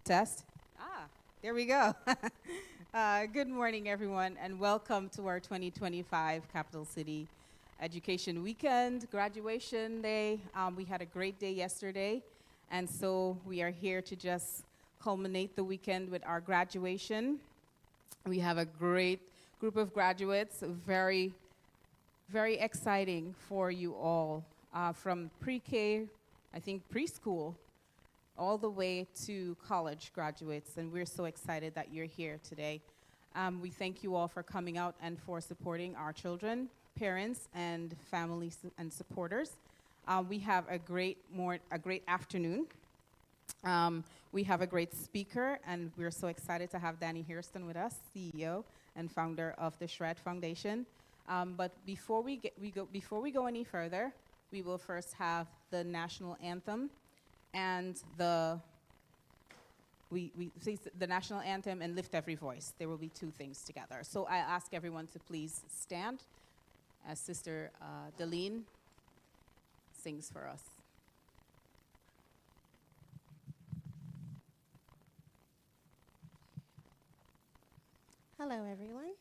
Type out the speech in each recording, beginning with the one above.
Test. There we go. Good morning, everyone, and welcome to our 2025 Capital City Education Weekend, Graduation Day. We had a great day yesterday, and so we are here to just culminate the weekend with our graduation. We have a great group of graduates, very, very exciting for you all, from pre-K, I think preschool, all the way to college graduates, and we're so excited that you're here today. We thank you all for coming out and for supporting our children, parents, and families and supporters. We have a great afternoon. We have a great speaker, and we're so excited to have Danny Hairston with us, CEO and founder of the Shred Foundation. But before we go any further, we will first have the national anthem. And the national anthem and lift every voice. There will be two things together. So I ask everyone to please stand as Sister Deline sings for us. Hello, everyone.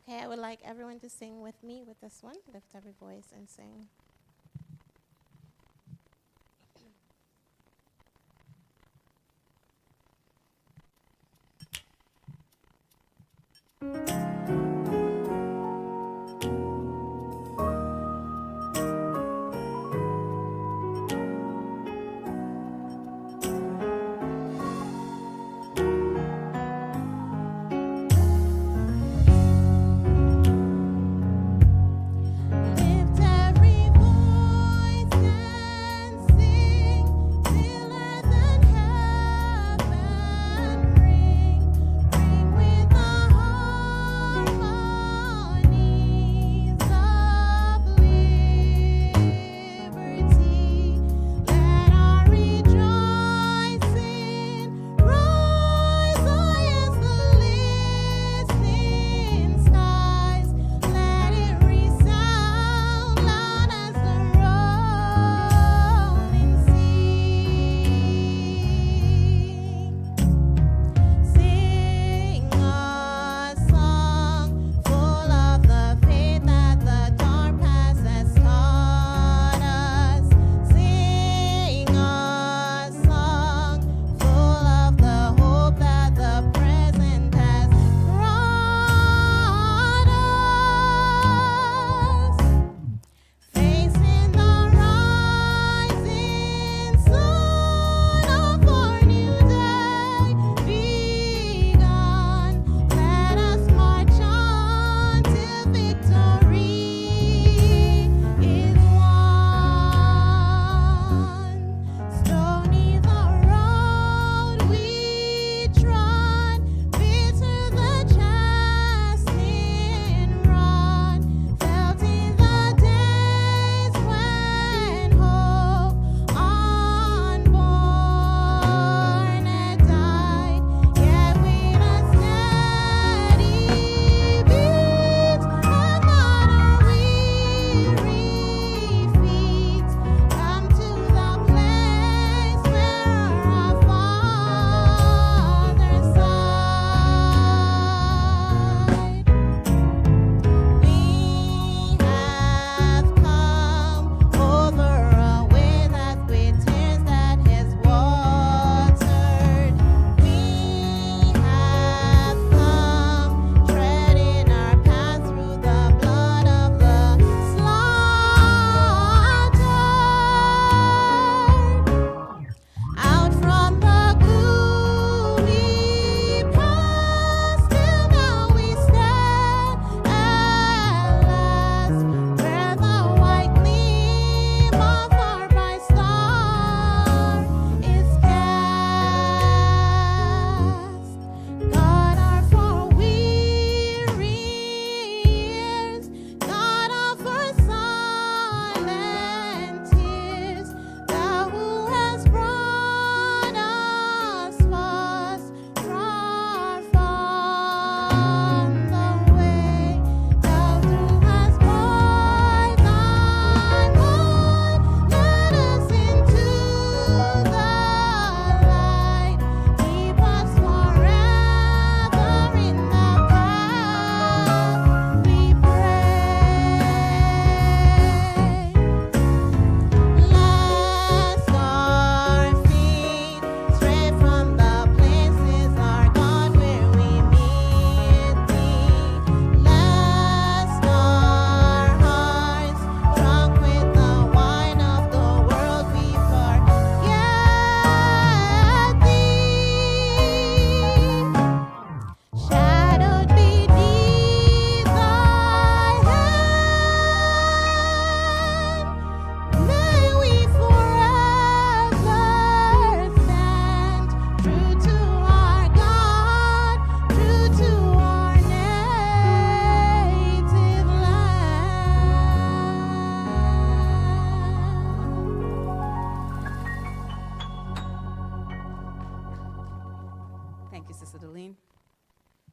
Okay, I would like everyone to sing with me with this one. Lift every voice and sing. Lift every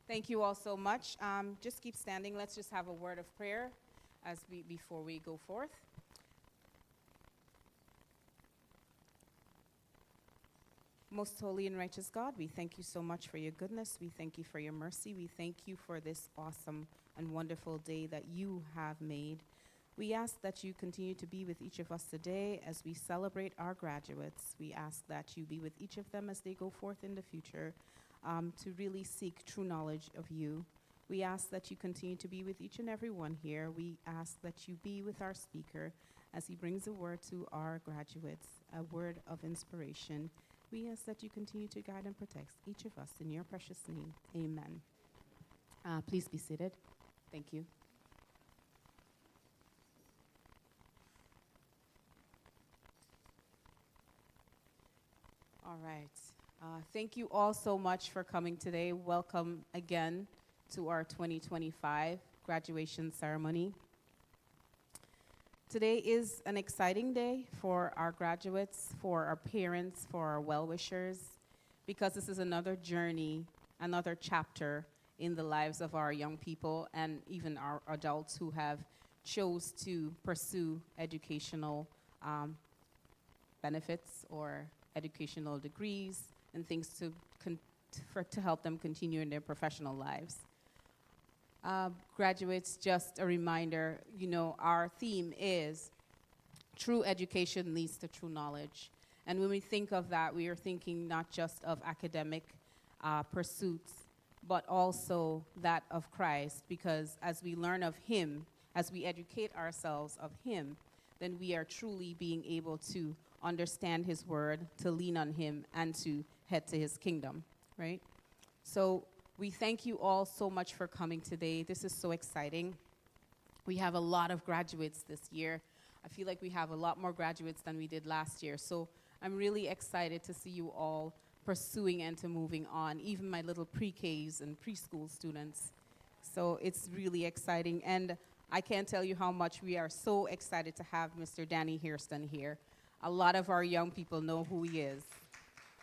Thank you all so much. Just keep standing. Let's just have a word of prayer before we go forth. Most holy and righteous God, we thank you so much for your goodness. We thank you for your mercy. We thank you for this awesome and wonderful day that you have made. We ask that you continue to be with each of us today as we celebrate our graduates. We ask that you be with each of them as they go forth in the future to really seek true knowledge of you. We ask that you continue to be with each and every one here. We ask that you be with our speaker as he brings a word to our graduates, a word of inspiration. We ask that you continue to guide and protect each of us in your precious name. Amen. Please be seated. Thank you. All right. Thank you all so much for coming today. Welcome again to our 2025 graduation ceremony. Today is an exciting day for our graduates, for our parents, for our well-wishers, because this is another journey, another chapter in the lives of our young people and even our adults who have chose to pursue educational benefits or educational degrees and things to help them continue in their professional lives. Graduates, just a reminder, our theme is true education leads to true knowledge. And when we think of that, we are thinking not just of academic pursuits, but also that of Christ, because as we learn of him, as we educate ourselves of him, then we are truly being able to understand his word, to lean on him, and to head to his kingdom, right? So we thank you all so much for coming today. This is so exciting. We have a lot of graduates this year. I feel like we have a lot more graduates than we did last year. So I'm really excited to see you all pursuing and to moving on, even my little pre-Ks and preschool students. So it's really exciting. And I can't tell you how much we are so excited to have Mr. Danny Hairston here. A lot of our young people know who he is.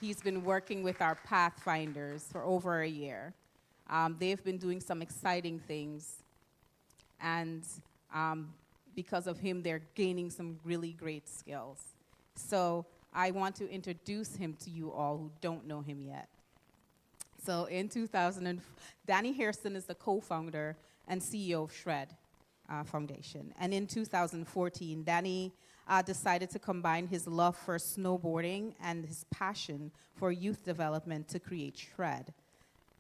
He's been working with our Pathfinders for over a year. They've been doing some exciting things. And because of him, they're gaining some really great skills. So I want to introduce him to you all who don't know him yet. So in Danny Hairston is the co-founder and CEO of Shred Foundation. And in 2014, Danny decided to combine his love for snowboarding and his passion for youth development to create Shred.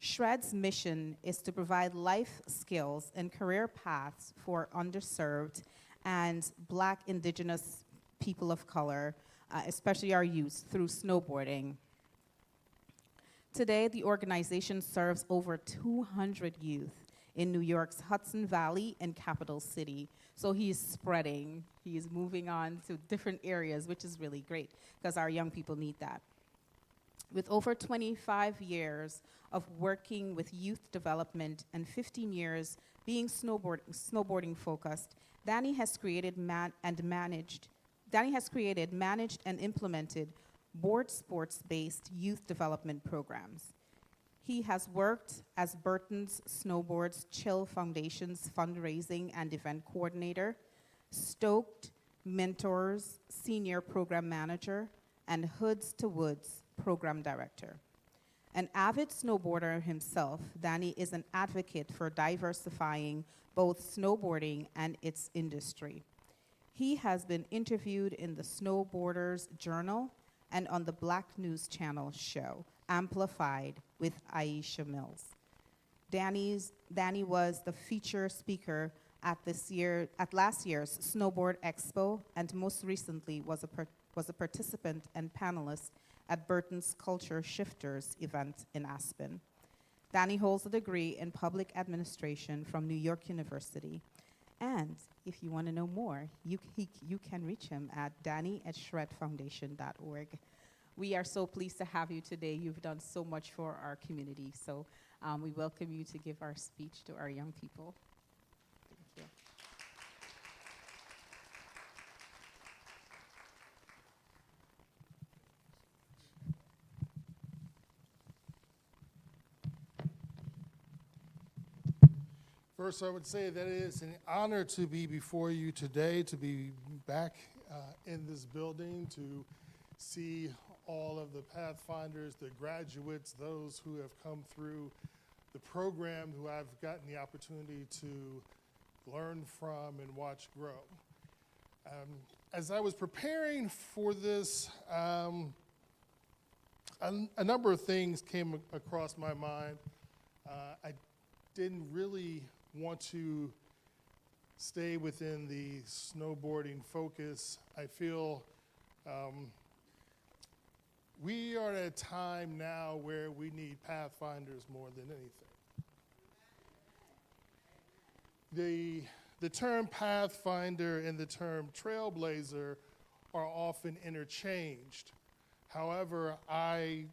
Shred's mission is to provide life skills and career paths for underserved and Black, Indigenous people of color, especially our youth, through snowboarding. Today, the organization serves over 200 youth in New York's Hudson Valley and Capital City. So he is spreading. He is moving on to different areas, which is really great because our young people need that. With over 25 years of working with youth development and 15 years being snowboarding focused, Danny has created managed and implemented board sports-based youth development programs. He has worked as Burton's Snowboards Chill Foundation's fundraising and event coordinator, Stoked Mentors senior program manager, and Hoods to Woods program director. An avid snowboarder himself, Danny is an advocate for diversifying both snowboarding and its industry. He has been interviewed in the Snowboarders Journal and on the Black News Channel show, Amplified with Aisha Mills. Danny was the feature speaker at last year's Snowboard Expo, and most recently was a participant and panelist at Burton's Culture Shifters event in Aspen. Danny holds a degree in public administration from New York University. And if you want to know more, you can reach him at danny@shredfoundation.org. We are so pleased to have you today. You've done so much for our community. So we welcome you to give our speech to our young people. Thank you. First, I would say that it is an honor to be before you today, to be back in this building, to see all of the Pathfinders, the graduates, those who have come through the program, who I've gotten the opportunity to learn from and watch grow. As I was preparing for this, a number of things came across my mind. I didn't really want to stay within the snowboarding focus. I feel we are at a time now where we need pathfinders more than anything. The term pathfinder and the term trailblazer are often interchanged. However, I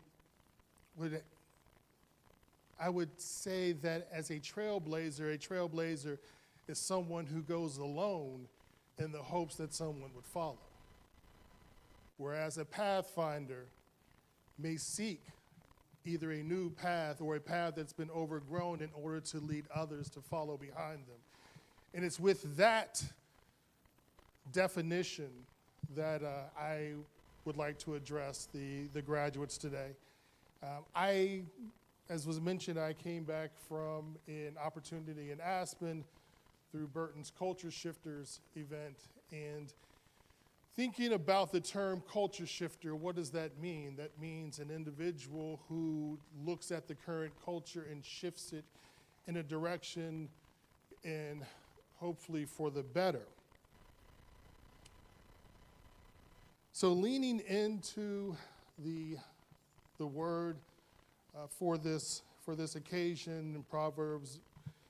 would say that as a trailblazer is someone who goes alone in the hopes that someone would follow. Whereas a pathfinder may seek either a new path or a path that's been overgrown in order to lead others to follow behind them. And it's with that definition that I would like to address the graduates today. As was mentioned, I came back from an opportunity in Aspen through Burton's Culture Shifters event, and thinking about the term culture shifter, what does that mean? That means an individual who looks at the current culture and shifts it in a direction and hopefully for the better. So leaning into the word for this occasion in Proverbs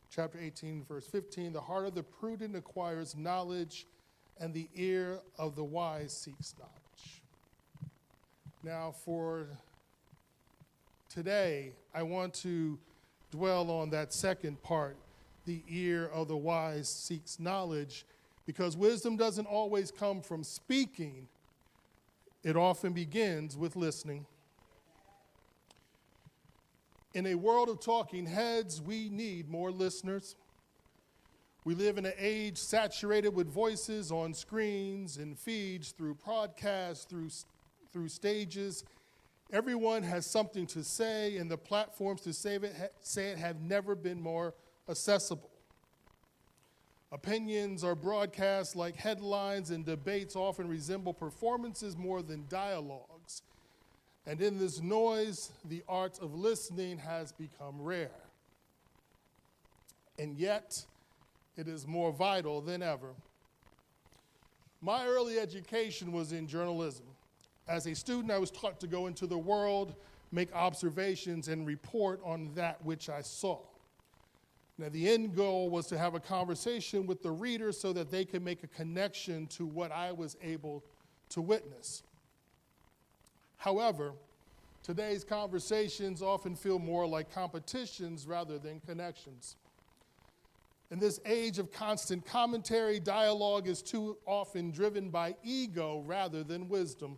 chapter 18, verse 15, the heart of the prudent acquires knowledge, and the ear of the wise seeks knowledge. Now for today, I want to dwell on that second part, the ear of the wise seeks knowledge, because wisdom doesn't always come from speaking. It often begins with listening. In a world of talking heads, we need more listeners. We live in an age saturated with voices on screens and feeds, through podcasts, through stages. Everyone has something to say, and the platforms to say it have never been more accessible. Opinions are broadcast like headlines, and debates often resemble performances more than dialogues. And in this noise, the art of listening has become rare. And yet, it is more vital than ever. My early education was in journalism. As a student, I was taught to go into the world, make observations, and report on that which I saw. Now, the end goal was to have a conversation with the reader so that they could make a connection to what I was able to witness. However, today's conversations often feel more like competitions rather than connections. In this age of constant commentary, dialogue is too often driven by ego rather than wisdom.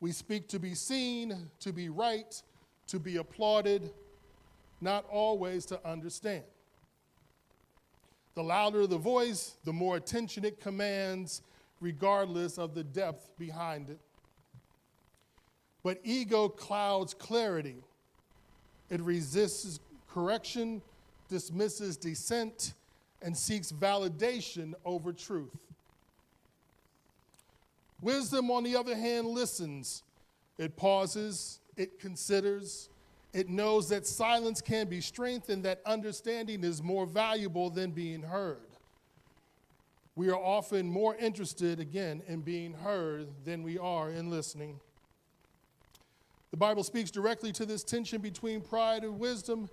We speak to be seen, to be right, to be applauded, not always to understand. The louder the voice, the more attention it commands, regardless of the depth behind it. But ego clouds clarity. It resists correction, dismisses dissent, and seeks validation over truth. Wisdom, on the other hand, listens. It pauses, it considers, it knows that silence can be strength and that understanding is more valuable than being heard. We are often more interested, again, in being heard than we are in listening. The Bible speaks directly to this tension between pride and wisdom.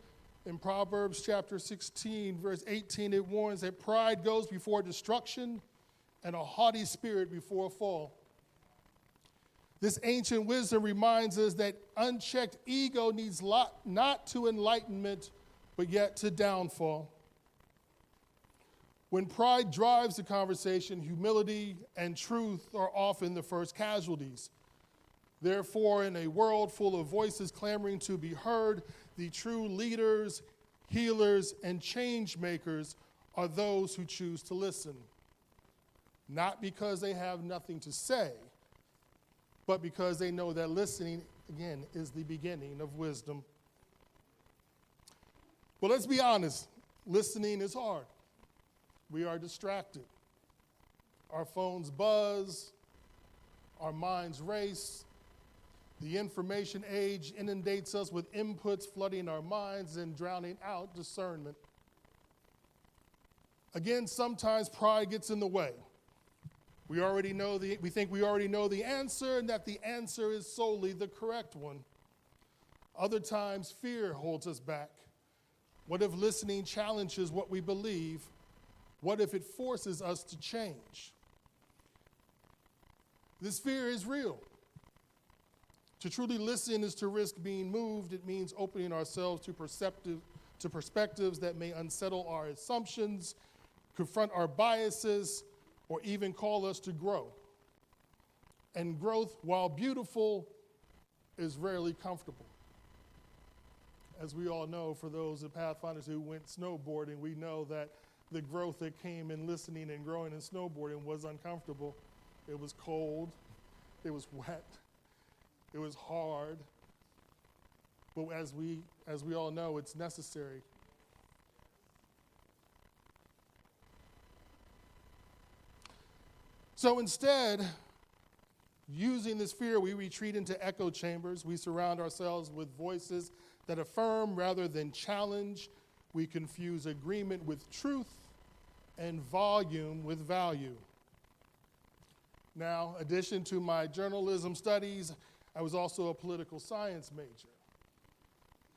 In Proverbs chapter 16, verse 18, it warns that pride goes before destruction and a haughty spirit before a fall. This ancient wisdom reminds us that unchecked ego needs not to enlightenment, but yet to downfall. When pride drives the conversation, humility and truth are often the first casualties. Therefore, in a world full of voices clamoring to be heard, the true leaders healers, and change makers are those who choose to listen, not because they have nothing to say, but because they know that listening, again, is the beginning of wisdom. But let's be honest, listening is hard. We are distracted. Our phones buzz, our minds race. The information age inundates us with inputs, flooding our minds and drowning out discernment. Again, sometimes pride gets in the way. We think we already know the answer and that the answer is solely the correct one. Other times, fear holds us back. What if listening challenges what we believe? What if it forces us to change? This fear is real. To truly listen is to risk being moved. It means opening ourselves to perspectives that may unsettle our assumptions, confront our biases, or even call us to grow. And growth, while beautiful, is rarely comfortable. As we all know, for those of Pathfinders who went snowboarding, we know that the growth that came in listening and growing in snowboarding was uncomfortable. It was cold, it was wet, it was hard. But as we all know, it's necessary. So instead, using this fear, we retreat into echo chambers. We surround ourselves with voices that affirm rather than challenge. We confuse agreement with truth and volume with value. Now, in addition to my journalism studies, I was also a political science major.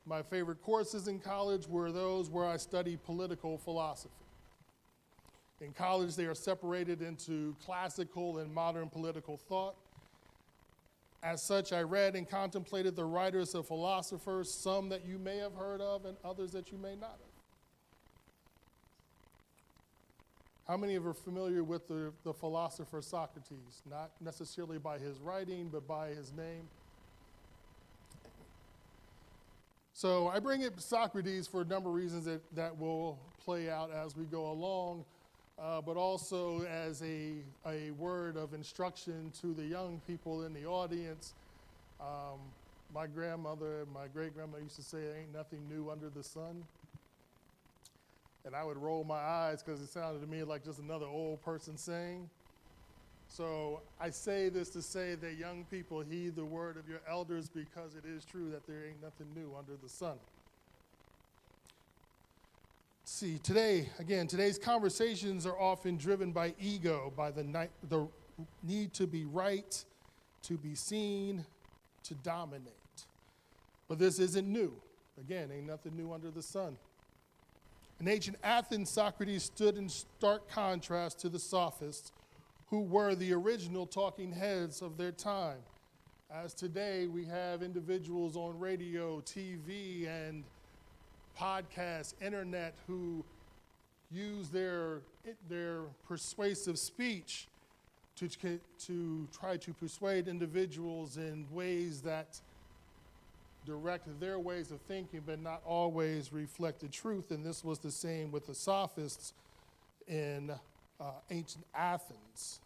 My favorite courses in college were those where I studied political philosophy. In college, they are separated into classical and modern political thought. As such, I read and contemplated the writers of philosophers, some that you may have heard of and others that you may not have. How many of you are familiar with the philosopher Socrates? Not necessarily by his writing, but by his name. So I bring up Socrates for a number of reasons that will play out as we go along. But also as a word of instruction to the young people in the audience. My grandmother and my great-grandmother used to say, "There ain't nothing new under the sun." And I would roll my eyes because it sounded to me like just another old person saying. So I say this to say that young people heed the word of your elders, because it is true that there ain't nothing new under the sun. See, today's conversations are often driven by ego, by the need to be right, to be seen, to dominate. But this isn't new. Again, ain't nothing new under the sun. In ancient Athens, Socrates stood in stark contrast to the sophists, who were the original talking heads of their time. As today, we have individuals on radio, TV, and podcasts, internet, who use their persuasive speech to try to persuade individuals in ways that direct their ways of thinking, but not always reflect the truth. And this was the same with the sophists in ancient Athens.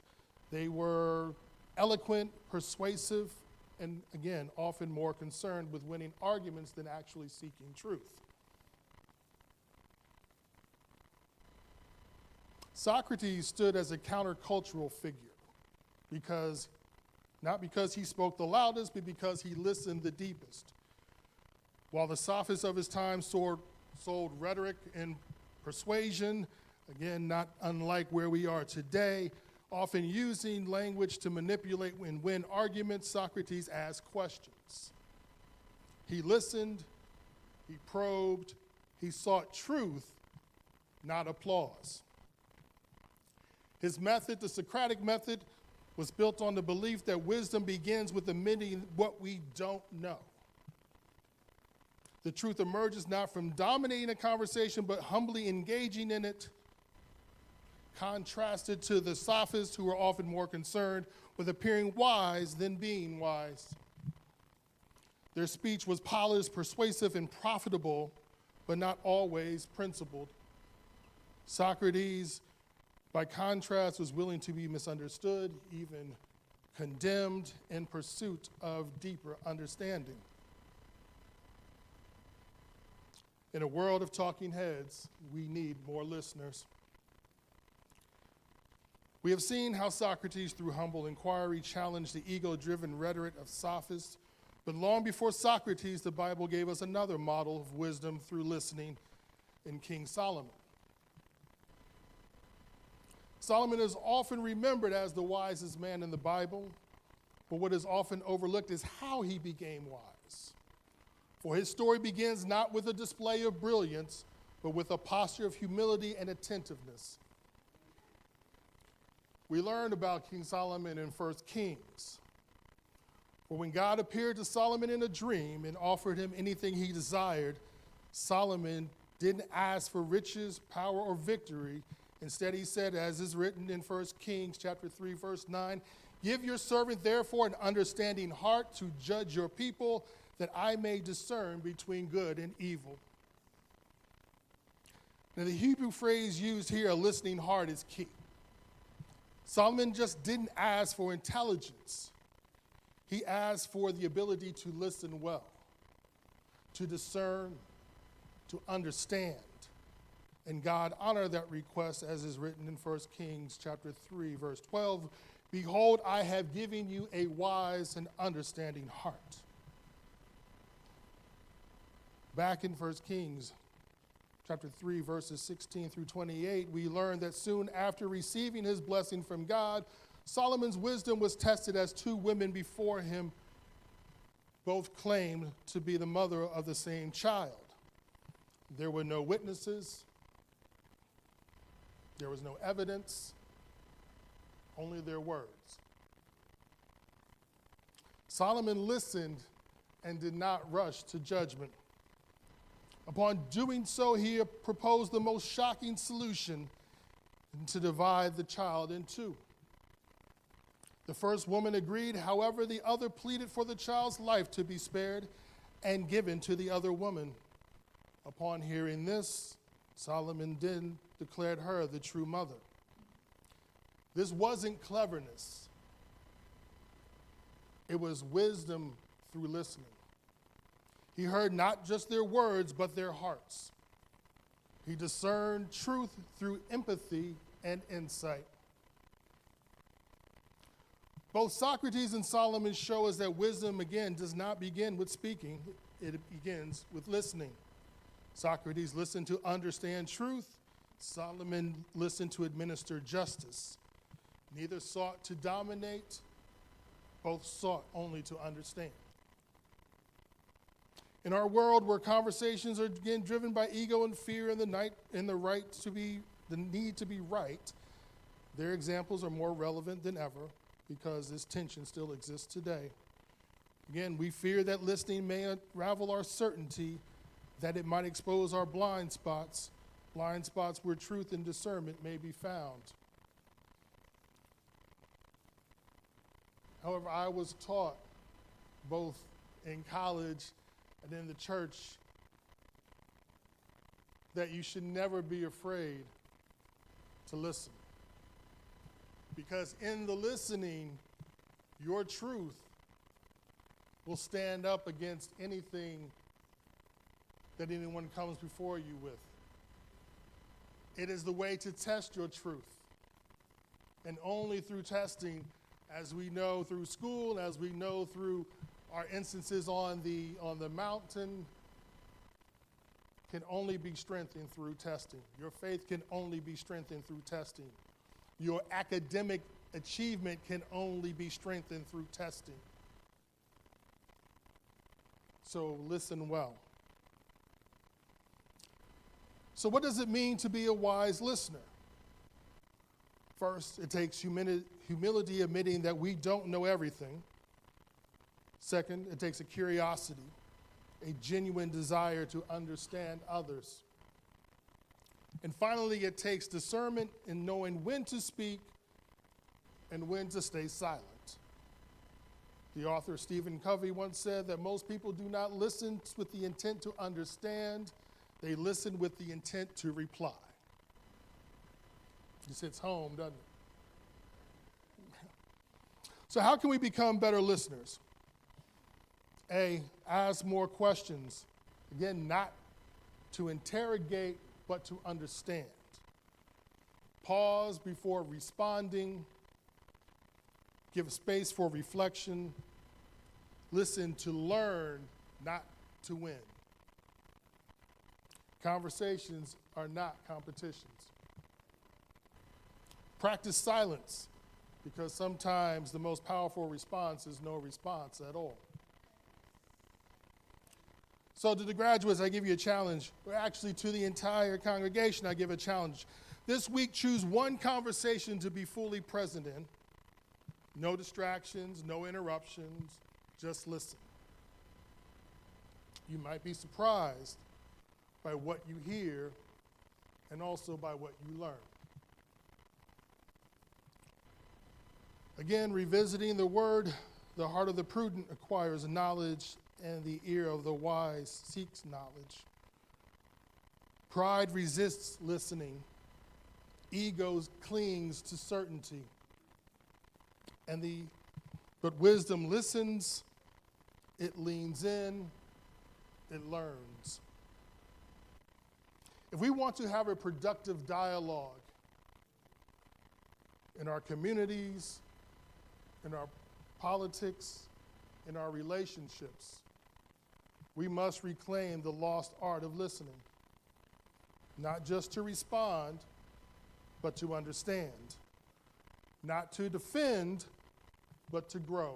They were eloquent, persuasive, and again, often more concerned with winning arguments than actually seeking truth. Socrates stood as a countercultural figure not because he spoke the loudest, but because he listened the deepest. While the sophists of his time sold rhetoric and persuasion, again, not unlike where we are today, often using language to manipulate and win arguments, Socrates asked questions. He listened, he probed, he sought truth, not applause. His method, the Socratic method, was built on the belief that wisdom begins with admitting what we don't know. The truth emerges not from dominating a conversation, but humbly engaging in it, contrasted to the sophists, who are often more concerned with appearing wise than being wise. Their speech was polished, persuasive, and profitable, but not always principled. Socrates, by contrast, was willing to be misunderstood, even condemned, in pursuit of deeper understanding. In a world of talking heads, we need more listeners. We have seen how Socrates, through humble inquiry, challenged the ego-driven rhetoric of sophists. But long before Socrates, the Bible gave us another model of wisdom through listening in King Solomon. Solomon is often remembered as the wisest man in the Bible, but what is often overlooked is how he became wise. For his story begins not with a display of brilliance, but with a posture of humility and attentiveness. We learned about King Solomon in 1 Kings. For when God appeared to Solomon in a dream and offered him anything he desired, Solomon didn't ask for riches, power, or victory. Instead, he said, as is written in 1 Kings chapter 3, verse 9, "Give your servant therefore an understanding heart to judge your people, that I may discern between good and evil." Now, the Hebrew phrase used here, a listening heart, is key. Solomon just didn't ask for intelligence. He asked for the ability to listen well, to discern, to understand. And God honored that request, as is written in 1 Kings chapter 3, verse 12, "Behold, I have given you a wise and understanding heart." Back in 1 Kings chapter 3, verses 16 through 28, we learn that soon after receiving his blessing from God, Solomon's wisdom was tested as two women before him both claimed to be the mother of the same child. There were no witnesses. There was no evidence, only their words. Solomon listened and did not rush to judgment. Upon doing so, he proposed the most shocking solution to divide the child in two. The first woman agreed, however, the other pleaded for the child's life to be spared and given to the other woman. Upon hearing this, Solomon then declared her the true mother. This wasn't cleverness. It was wisdom through listening. He heard not just their words, but their hearts. He discerned truth through empathy and insight. Both Socrates and Solomon show us that wisdom, again, does not begin with speaking. It begins with listening. Socrates listened to understand truth. Solomon listened to administer justice. Neither sought to dominate. Both sought only to understand. In our world where conversations are again driven by ego and fear and the need to be right, their examples are more relevant than ever because this tension still exists today. Again, we fear that listening may unravel our certainty, that it might expose our blind spots where truth and discernment may be found. However, I was taught both in college and in the church that you should never be afraid to listen. Because in the listening, your truth will stand up against anything that anyone comes before you with. It is the way to test your truth. And only through testing, as we know through school, as we know through our instances on the mountain, can only be strengthened through testing. Your faith can only be strengthened through testing. Your academic achievement can only be strengthened through testing. So listen well. So what does it mean to be a wise listener? First, it takes humility, admitting that we don't know everything. Second, it takes a curiosity, a genuine desire to understand others. And finally, it takes discernment in knowing when to speak and when to stay silent. The author Stephen Covey once said that most people do not listen with the intent to understand. They listen with the intent to reply. This hits home, doesn't it? So how can we become better listeners? A, ask more questions. Again, not to interrogate, but to understand. Pause before responding. Give space for reflection. Listen to learn, not to win. Conversations are not competitions. Practice silence, because sometimes the most powerful response is no response at all. So to the graduates, I give you a challenge. Or actually, to the entire congregation, I give a challenge. This week, choose one conversation to be fully present in. No distractions, no interruptions, just listen. You might be surprised by what you hear and also by what you learn. Again, revisiting the word, the heart of the prudent acquires knowledge, and the ear of the wise seeks knowledge. Pride resists listening. Ego clings to certainty. But wisdom listens, it leans in, it learns. If we want to have a productive dialogue in our communities, in our politics, in our relationships, we must reclaim the lost art of listening, not just to respond, but to understand, not to defend, but to grow.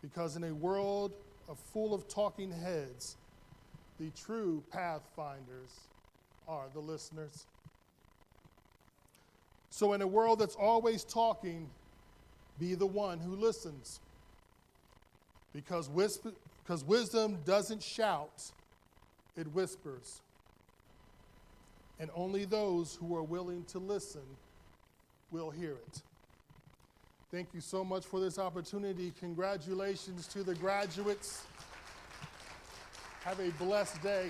Because in a world full of talking heads, the true pathfinders are the listeners. So in a world that's always talking, be the one who listens. Because wisdom doesn't shout, it whispers. And only those who are willing to listen will hear it. Thank you so much for this opportunity. Congratulations to the graduates. Have a blessed day.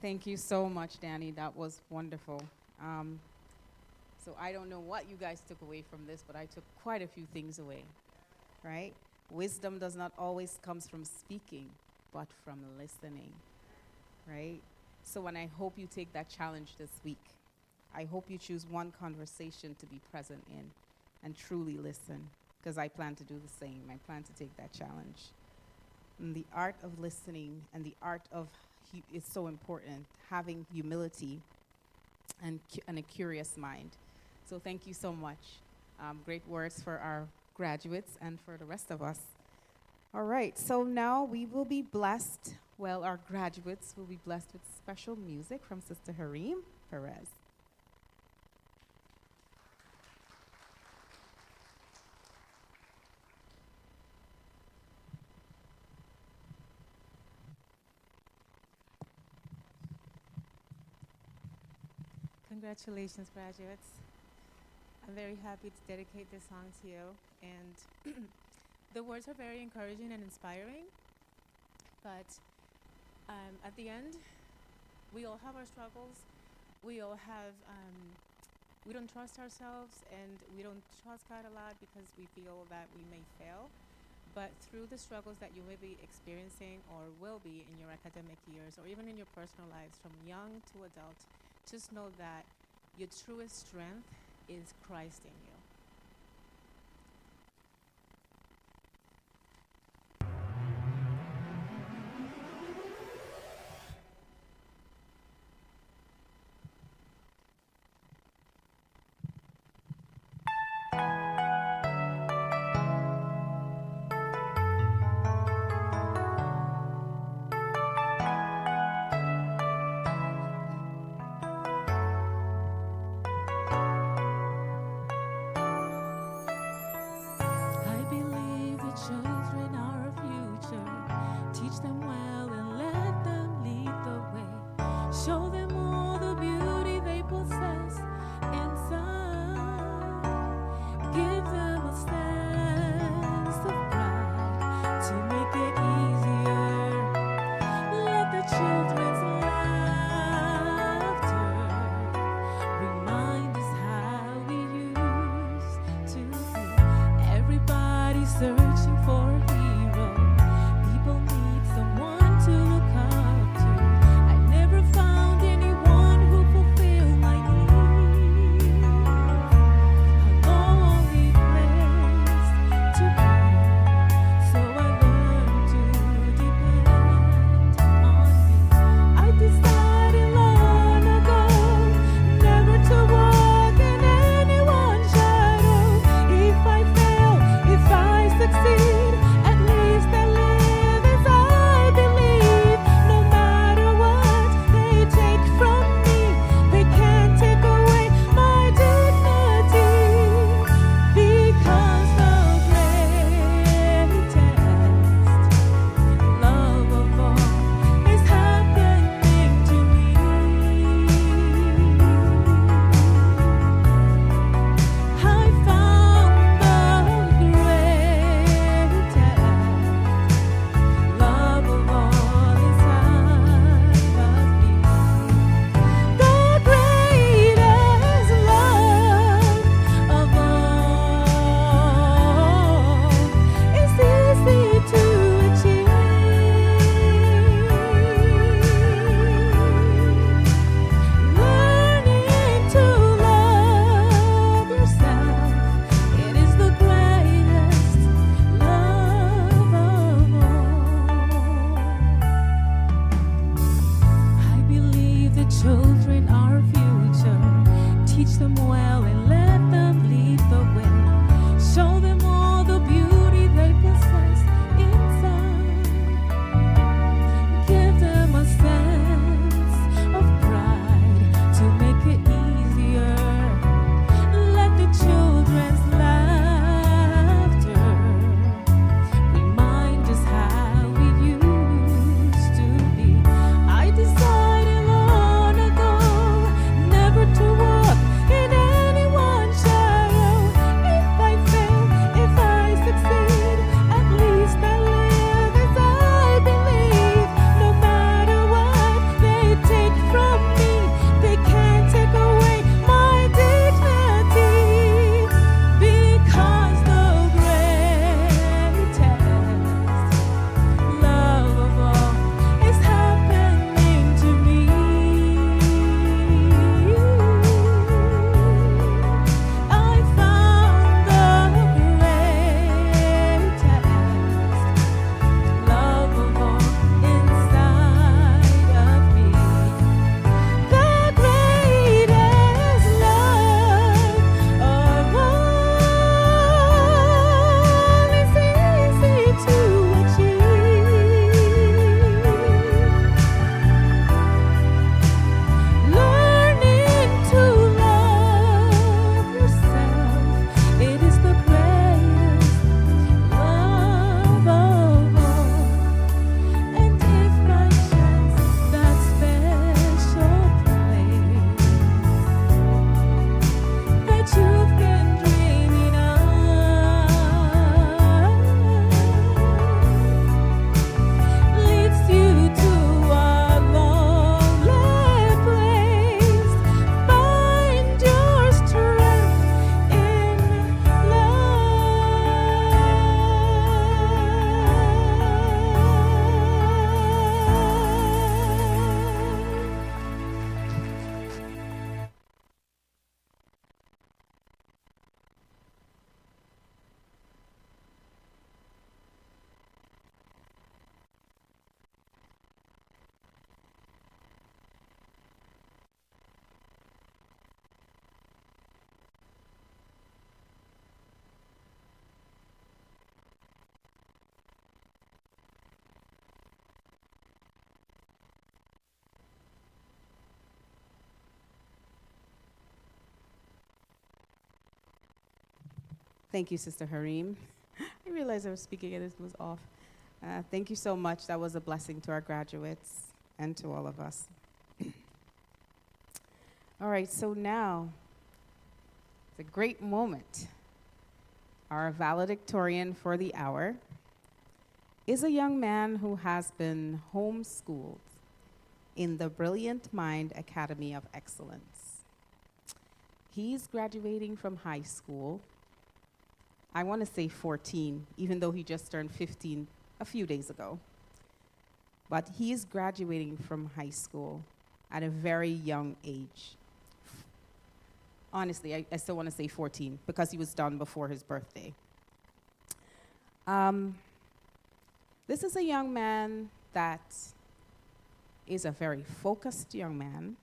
Thank you so much, Danny. That was wonderful. So I don't know what you guys took away from this, but I took quite a few things away, right? Wisdom does not always comes from speaking, but from listening, right? So when I hope you take that challenge this week, I hope you choose one conversation to be present in and truly listen, because I plan to do the same. I plan to take that challenge. And the art of listening and the art of is so important, having humility and a curious mind. So thank you so much. Great words for our graduates and for the rest of us. All right, so now we will be blessed, well, our graduates will be blessed with special music from Sister Hareem Perez. Congratulations, graduates. I'm very happy to dedicate this song to you. And the words are very encouraging and inspiring. But at the end, we all have our struggles. We all have, we don't trust ourselves, and we don't trust God a lot because we feel that we may fail. But through the struggles that you may be experiencing or will be in your academic years or even in your personal lives, from young to adult, just know that your truest strength is Christ in you. searching for a hero. People need someone to look up to. I never found anyone who fulfilled my needs. A lonely place to be, so I learned to depend on me. I decided long ago never to walk in anyone's shadow. If I fail, if I succeed, at least I live as I believe. No matter what they take from me, they can't take away my dignity. Because the greatest love of all is happening to me. I found the greatest love of all inside of me. The greatest love of all is easy to achieve. Learning to love yourself, it is the greatest love of all. I believe the children are our future. Teach them well and let them lead the way. Show them all the beauty they possess inside. Give them a sense of pride to make it easier. Let the children's laughter remind us how we used to be. I decided long ago never to walk in anyone's shadow. If I fail, if I succeed, at least I live as I believe. No matter what they take from me, they can't take away my dignity. Because the greatest love of all is happening to me. I found the greatest love of all inside of me. The greatest love of all is easy to achieve. Learning to love yourself, it is the greatest love of all. And if by chance that special place that you've been dreaming of leads you to a lonely place, find your strength in love. Thank you, Sister Hareem. I realized I was speaking and it was off. Thank you so much. That was a blessing to our graduates and to all of us. All right, so now it's a great moment. Our valedictorian for the hour is a young man who has been homeschooled in the Brilliant Mind Academy of Excellence. He's graduating from high school. I want to say 14, even though he just turned 15 a few days ago. But he is graduating from high school at a very young age. Honestly, I still want to say 14 because he was done before his birthday. This is a young man that is a very focused young man.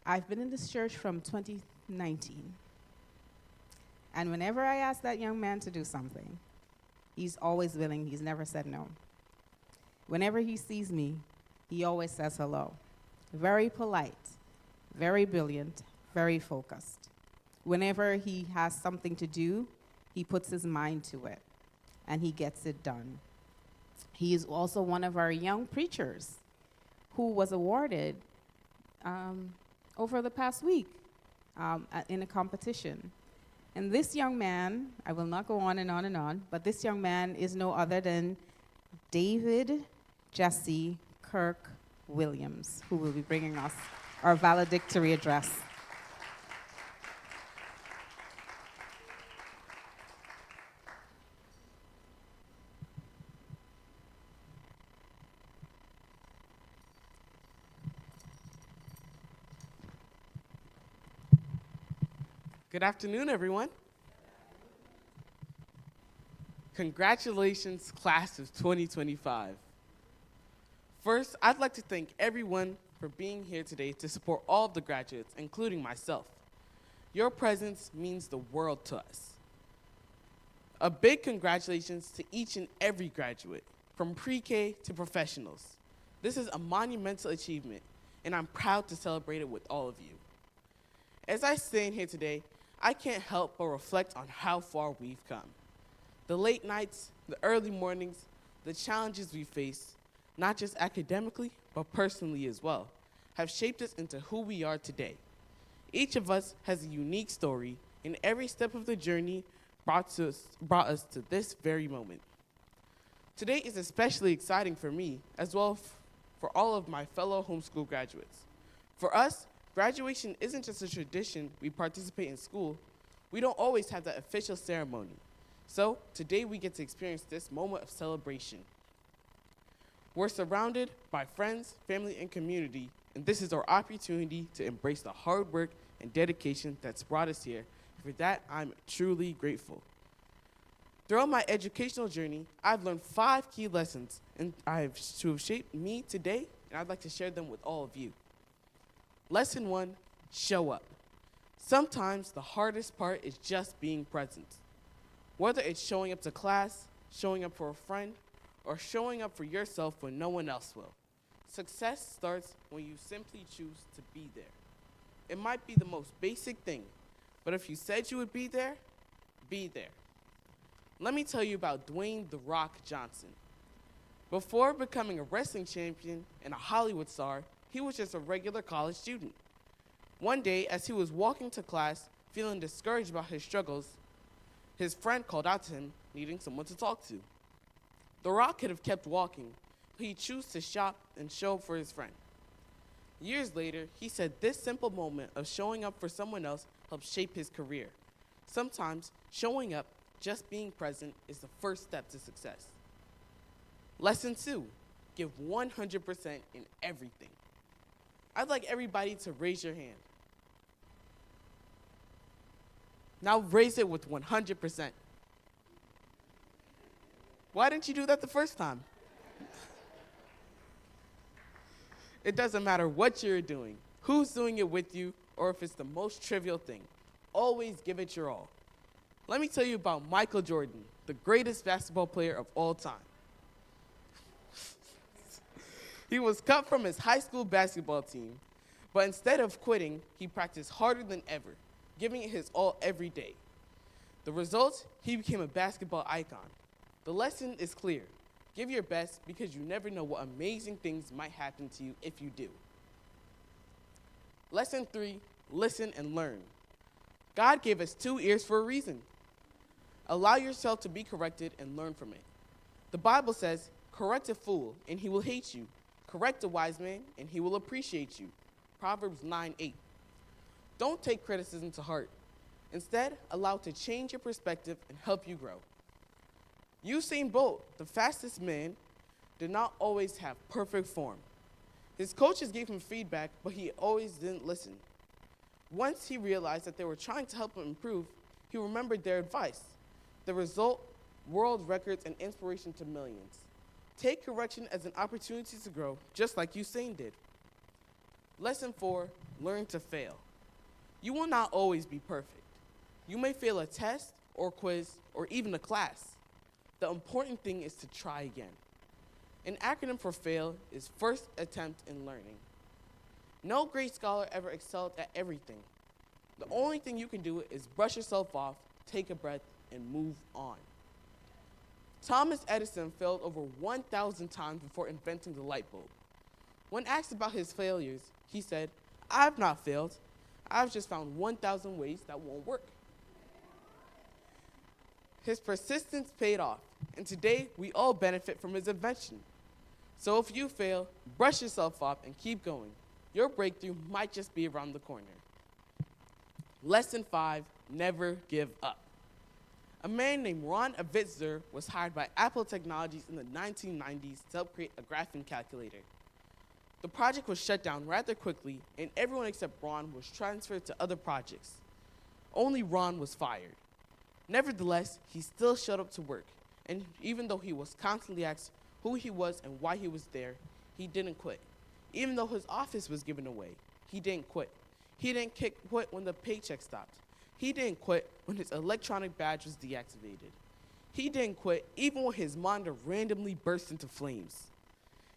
I've been in this church from 2019. And whenever I ask that young man to do something, he's always willing. He's never said no. Whenever he sees me, he always says hello. Very polite, very brilliant, very focused. Whenever he has something to do, he puts his mind to it, and he gets it done. He is also one of our young preachers who was awarded over the past week in a competition. And this young man, I will not go on and on and on, but this young man is no other than David Jesse Kirk Williams, who will be bringing us our valedictory address. Good afternoon, everyone. Congratulations, class of 2025. First, I'd like to thank everyone for being here today to support all of the graduates, including myself. Your presence means the world to us. A big congratulations to each and every graduate, from pre-K to professionals. This is a monumental achievement, and I'm proud to celebrate it with all of you. As I stand here today, I can't help but reflect on how far we've come. The late nights, the early mornings, the challenges we face, not just academically, but personally as well, have shaped us into who we are today. Each of us has a unique story, and every step of the journey brought us to this very moment. Today is especially exciting for me, as well for all of my fellow homeschool graduates. For us, graduation isn't just a tradition we participate in school. We don't always have that official ceremony. So today we get to experience this moment of celebration. We're surrounded by friends, family, and community, and this is our opportunity to embrace the hard work and dedication that's brought us here. For that, I'm truly grateful. Throughout my educational journey, I've learned 5 key lessons and have shaped me today, and I'd like to share them with all of you. Lesson 1, show up. Sometimes the hardest part is just being present. Whether it's showing up to class, showing up for a friend, or showing up for yourself when no one else will. Success starts when you simply choose to be there. It might be the most basic thing, but if you said you would be there, be there. Let me tell you about Dwayne "The Rock" Johnson. Before becoming a wrestling champion and a Hollywood star, he was just a regular college student. One day, as he was walking to class, feeling discouraged about his struggles, his friend called out to him, needing someone to talk to. The Rock could have kept walking, but he chose to stop and show up for his friend. Years later, he said this simple moment of showing up for someone else helped shape his career. Sometimes, showing up, just being present, is the first step to success. Lesson 2, give 100% in everything. I'd like everybody to raise your hand. Now raise it with 100%. Why didn't you do that the first time? It doesn't matter what you're doing, who's doing it with you, or if it's the most trivial thing. Always give it your all. Let me tell you about Michael Jordan, the greatest basketball player of all time. He was cut from his high school basketball team, but instead of quitting, he practiced harder than ever, giving it his all every day. The result, he became a basketball icon. The lesson is clear. Give your best because you never know what amazing things might happen to you if you do. Lesson 3, listen and learn. God gave us 2 ears for a reason. Allow yourself to be corrected and learn from it. The Bible says, correct a fool and he will hate you. Correct a wise man and he will appreciate you. Proverbs 9:8. Don't take criticism to heart. Instead, allow it to change your perspective and help you grow. Usain Bolt, the fastest man, did not always have perfect form. His coaches gave him feedback, but he always didn't listen. Once he realized that they were trying to help him improve, he remembered their advice. The result, world records and inspiration to millions. Take correction as an opportunity to grow, just like Usain did. Lesson 4, learn to fail. You will not always be perfect. You may fail a test or quiz or even a class. The important thing is to try again. An acronym for FAIL is first attempt in learning. No great scholar ever excelled at everything. The only thing you can do is brush yourself off, take a breath, and move on. Thomas Edison failed over 1,000 times before inventing the light bulb. When asked about his failures, he said, "I've not failed. I've just found 1,000 ways that won't work." His persistence paid off, and today we all benefit from his invention. So if you fail, brush yourself off and keep going. Your breakthrough might just be around the corner. Lesson 5, never give up. A man named Ron Avitzer was hired by Apple Technologies in the 1990s to help create a graphing calculator. The project was shut down rather quickly, and everyone except Ron was transferred to other projects. Only Ron was fired. Nevertheless, he still showed up to work, and even though he was constantly asked who he was and why he was there, he didn't quit. Even though his office was given away, he didn't quit. He didn't quit when the paycheck stopped. He didn't quit when his electronic badge was deactivated. He didn't quit even when his monitor randomly burst into flames.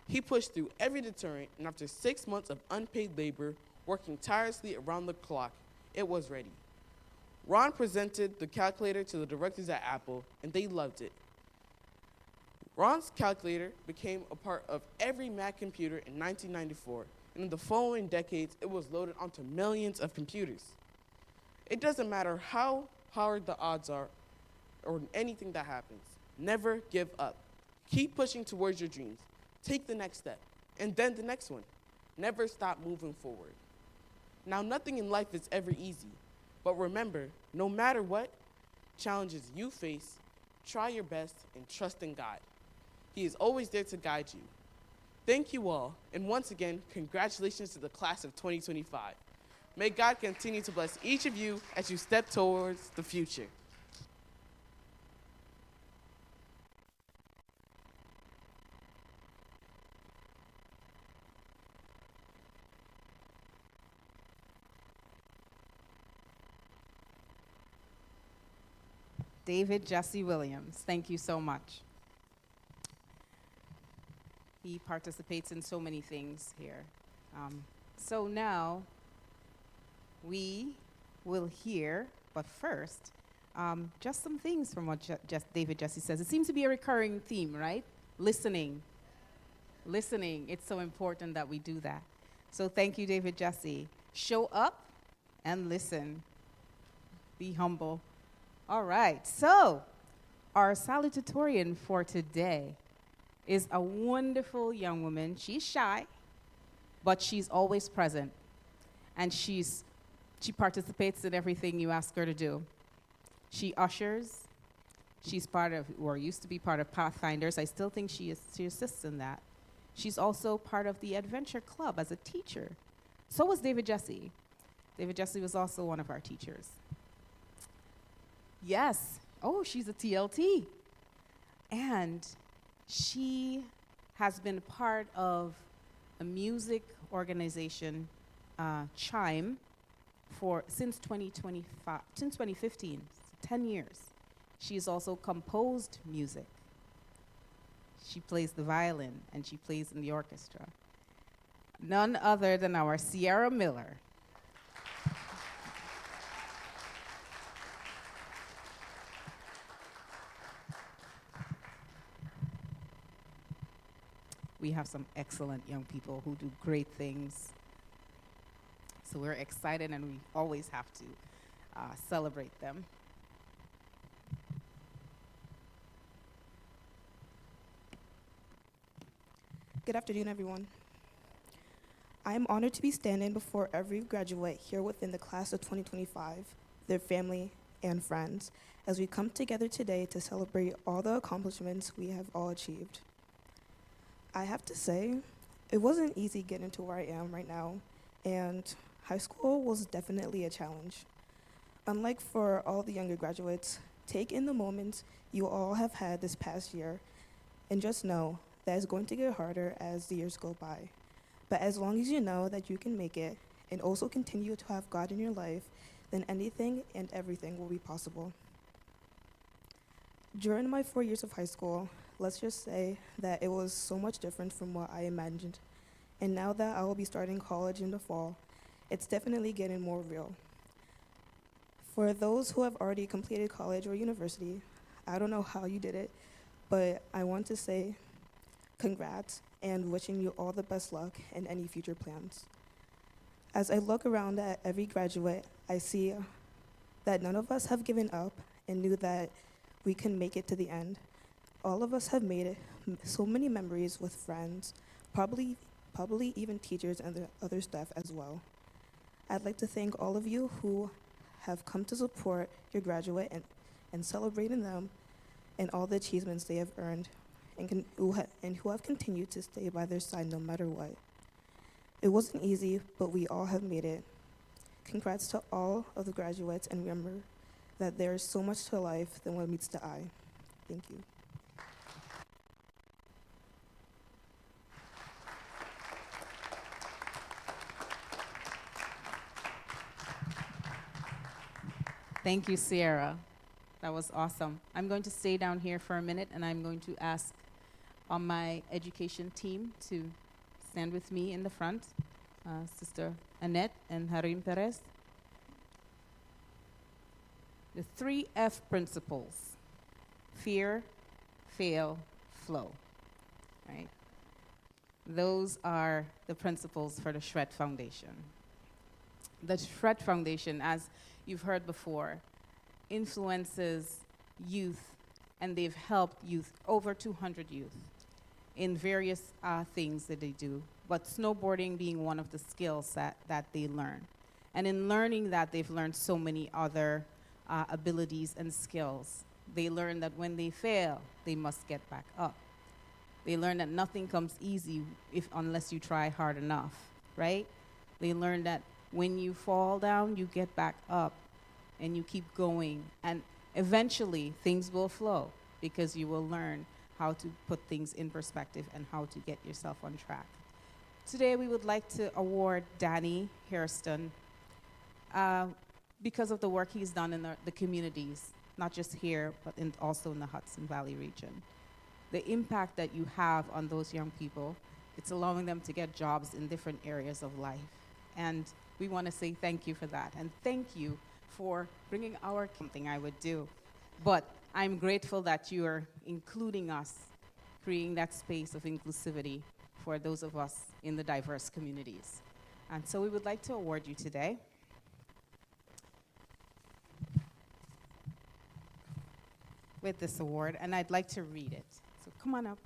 He pushed through every deterrent, and after 6 months of unpaid labor, working tirelessly around the clock, it was ready. Ron presented the calculator to the directors at Apple, and they loved it. Ron's calculator became a part of every Mac computer in 1994, and in the following decades, it was loaded onto millions of computers. It doesn't matter how hard the odds are or anything that happens. Never give up. Keep pushing towards your dreams. Take the next step, and then the next one. Never stop moving forward. Now, nothing in life is ever easy, but remember, no matter what challenges you face, try your best and trust in God. He is always there to guide you. Thank you all, and once again, congratulations to the class of 2025. May God continue to bless each of you as you step towards the future. David Jesse Williams, thank you so much. He participates in so many things here. So now we will hear, but first, just some things from what David Jesse says. It seems to be a recurring theme, right? Listening. Listening. It's so important that we do that. So thank you, David Jesse. Show up and listen. Be humble. All right. So our salutatorian for today is a wonderful young woman. She's shy, but she's always present. And she participates in everything you ask her to do. She ushers. She's part of, or used to be part of Pathfinders. I still think she assists in that. She's also part of the Adventure Club as a teacher. So was David Jesse. David Jesse was also one of our teachers. Yes. Oh, she's a TLT. And she has been part of a music organization, Chime, since 2015, 10 years. She's also composed music. She plays the violin and she plays in the orchestra. None other than our Sierra Miller. We have some excellent young people who do great things. So we're excited and we always have to celebrate them. Good afternoon, everyone. I am honored to be standing before every graduate here within the class of 2025 their family, and friends as we come together today to celebrate all the accomplishments we have all achieved. I have to say, it wasn't easy getting to where I am right now, and high school was definitely a challenge. Unlike for all the younger graduates, take in the moments you all have had this past year and just know that it's going to get harder as the years go by. But as long as you know that you can make it and also continue to have God in your life, then anything and everything will be possible. During my 4 years of high school, let's just say that it was so much different from what I imagined. And now that I will be starting college in the fall, it's definitely getting more real. For those who have already completed college or university, I don't know how you did it, but I want to say congrats and wishing you all the best luck in any future plans. As I look around at every graduate, I see that none of us have given up and knew that we can make it to the end. All of us have made it, so many memories with friends, probably even teachers and the other staff as well. I'd like to thank all of you who have come to support your graduate and celebrating them and all the achievements they have earned and who have continued to stay by their side no matter what. It wasn't easy, but we all have made it. Congrats to all of the graduates, and remember that there is so much to life than what meets the eye. Thank you. Thank you, Sierra. That was awesome. I'm going to stay down here for a minute, and I'm going to ask my education team to stand with me in the front, Sister Annette and Harim Perez. The 3F principles: fear, fail, flow, right? Those are the principles for the Shred Foundation. The Shred Foundation, as you've heard before, influences youth, and they've helped youth, over 200 youth, in various things that they do, but snowboarding being one of the skills that they learn. And in learning that, they've learned so many other abilities and skills. They learn that when they fail, they must get back up. They learn that nothing comes easy unless you try hard enough, right? They learn that when you fall down, you get back up and you keep going. And eventually, things will flow because you will learn how to put things in perspective and how to get yourself on track. Today, we would like to award Danny Hairston because of the work he's done in the communities, not just here, but also in the Hudson Valley region. The impact that you have on those young people, it's allowing them to get jobs in different areas of life. And we want to say thank you for that. And thank you for bringing something I would do. But I'm grateful that you are including us, creating that space of inclusivity for those of us in the diverse communities. And so we would like to award you today. With this award, and I'd like to read it. So come on up.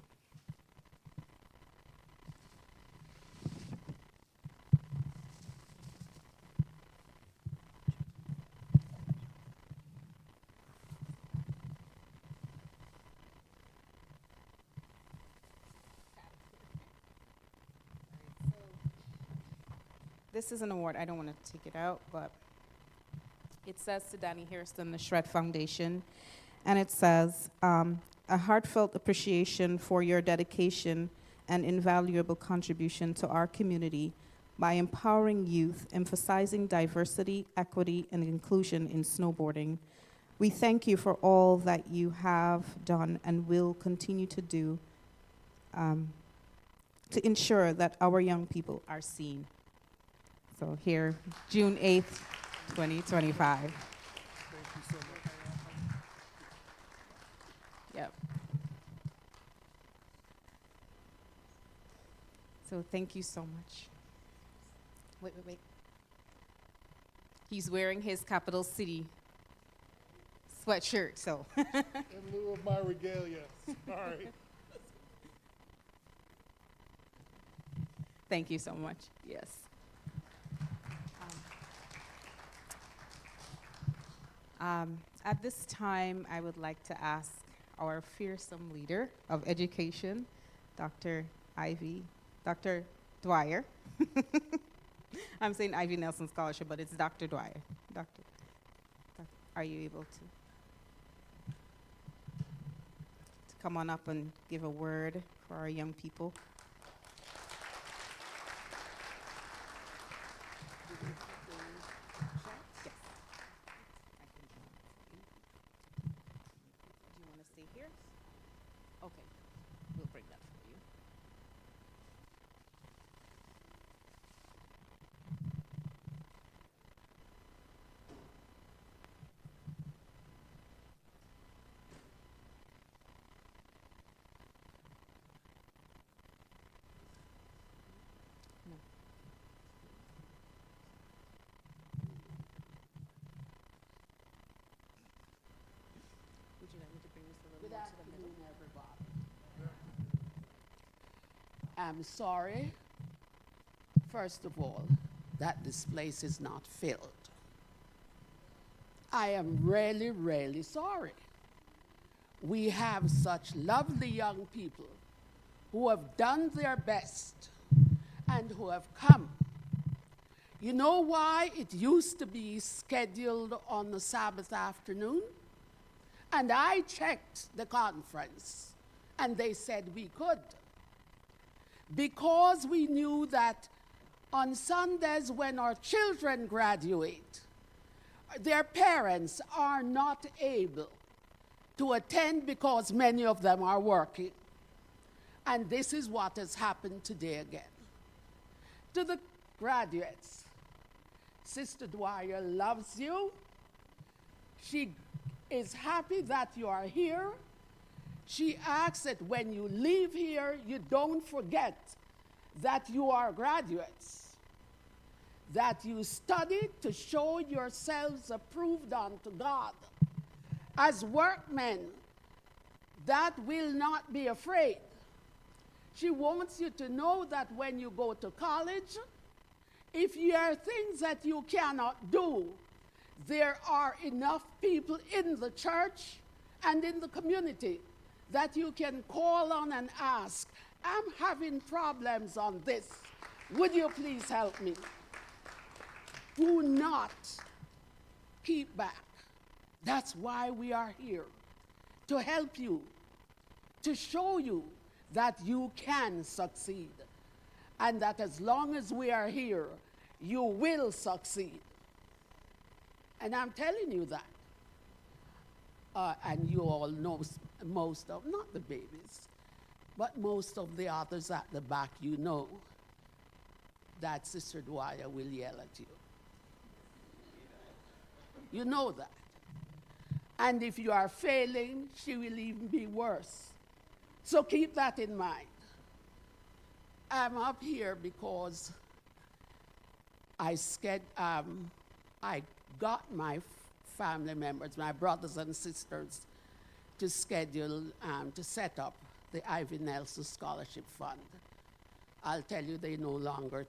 This is an award. I don't want to take it out, but it says to Danny Hairston, the Shred Foundation, and it says, a heartfelt appreciation for your dedication and invaluable contribution to our community by empowering youth, emphasizing diversity, equity, and inclusion in snowboarding. We thank you for all that you have done and will continue to do to ensure that our young people are seen. So here, June 8th, 2025. Thank you so much. Yep. So thank you so much. Wait. He's wearing his Capital City sweatshirt, so. In lieu of my regalia. Sorry. Thank you so much. Yes. At this time, I would like to ask our fearsome leader of education, Dr. Dwyer. I'm saying Ivy Nelson Scholarship, but it's Dr. Dwyer. Are you able to come on up and give a word for our young people? Do you want to stay here? Okay, we'll bring that for you. No. Would you like me to bring this a little Good more to the middle? afternoon, everybody. I'm sorry, first of all, that this place is not filled. I am really, really sorry. We have such lovely young people who have done their best and who have come. You know why it used to be scheduled on the Sabbath afternoon? And I checked the conference, and they said we could. Because we knew that on Sundays when our children graduate, their parents are not able to attend because many of them are working. And this is what has happened today again. To the graduates, Sister Dwyer loves you. She is happy that you are here. She asks that when you leave here, you don't forget that you are graduates, that you study to show yourselves approved unto God as workmen that will not be afraid. She wants you to know that when you go to college, if there are things that you cannot do, there are enough people in the church and in the community that you can call on and ask, I'm having problems on this. Would you please help me? Do not keep back. That's why we are here, to help you, to show you that you can succeed, and that as long as we are here, you will succeed. And I'm telling you that. And you all know most of, not the babies, but most of the others at the back, you know that Sister Dwyer will yell at you. You know that. And if you are failing, she will even be worse. So keep that in mind. I'm up here because I got my family members, my brothers and sisters, to schedule, to set up the Ivy Nelson Scholarship Fund. I'll tell you, they no longer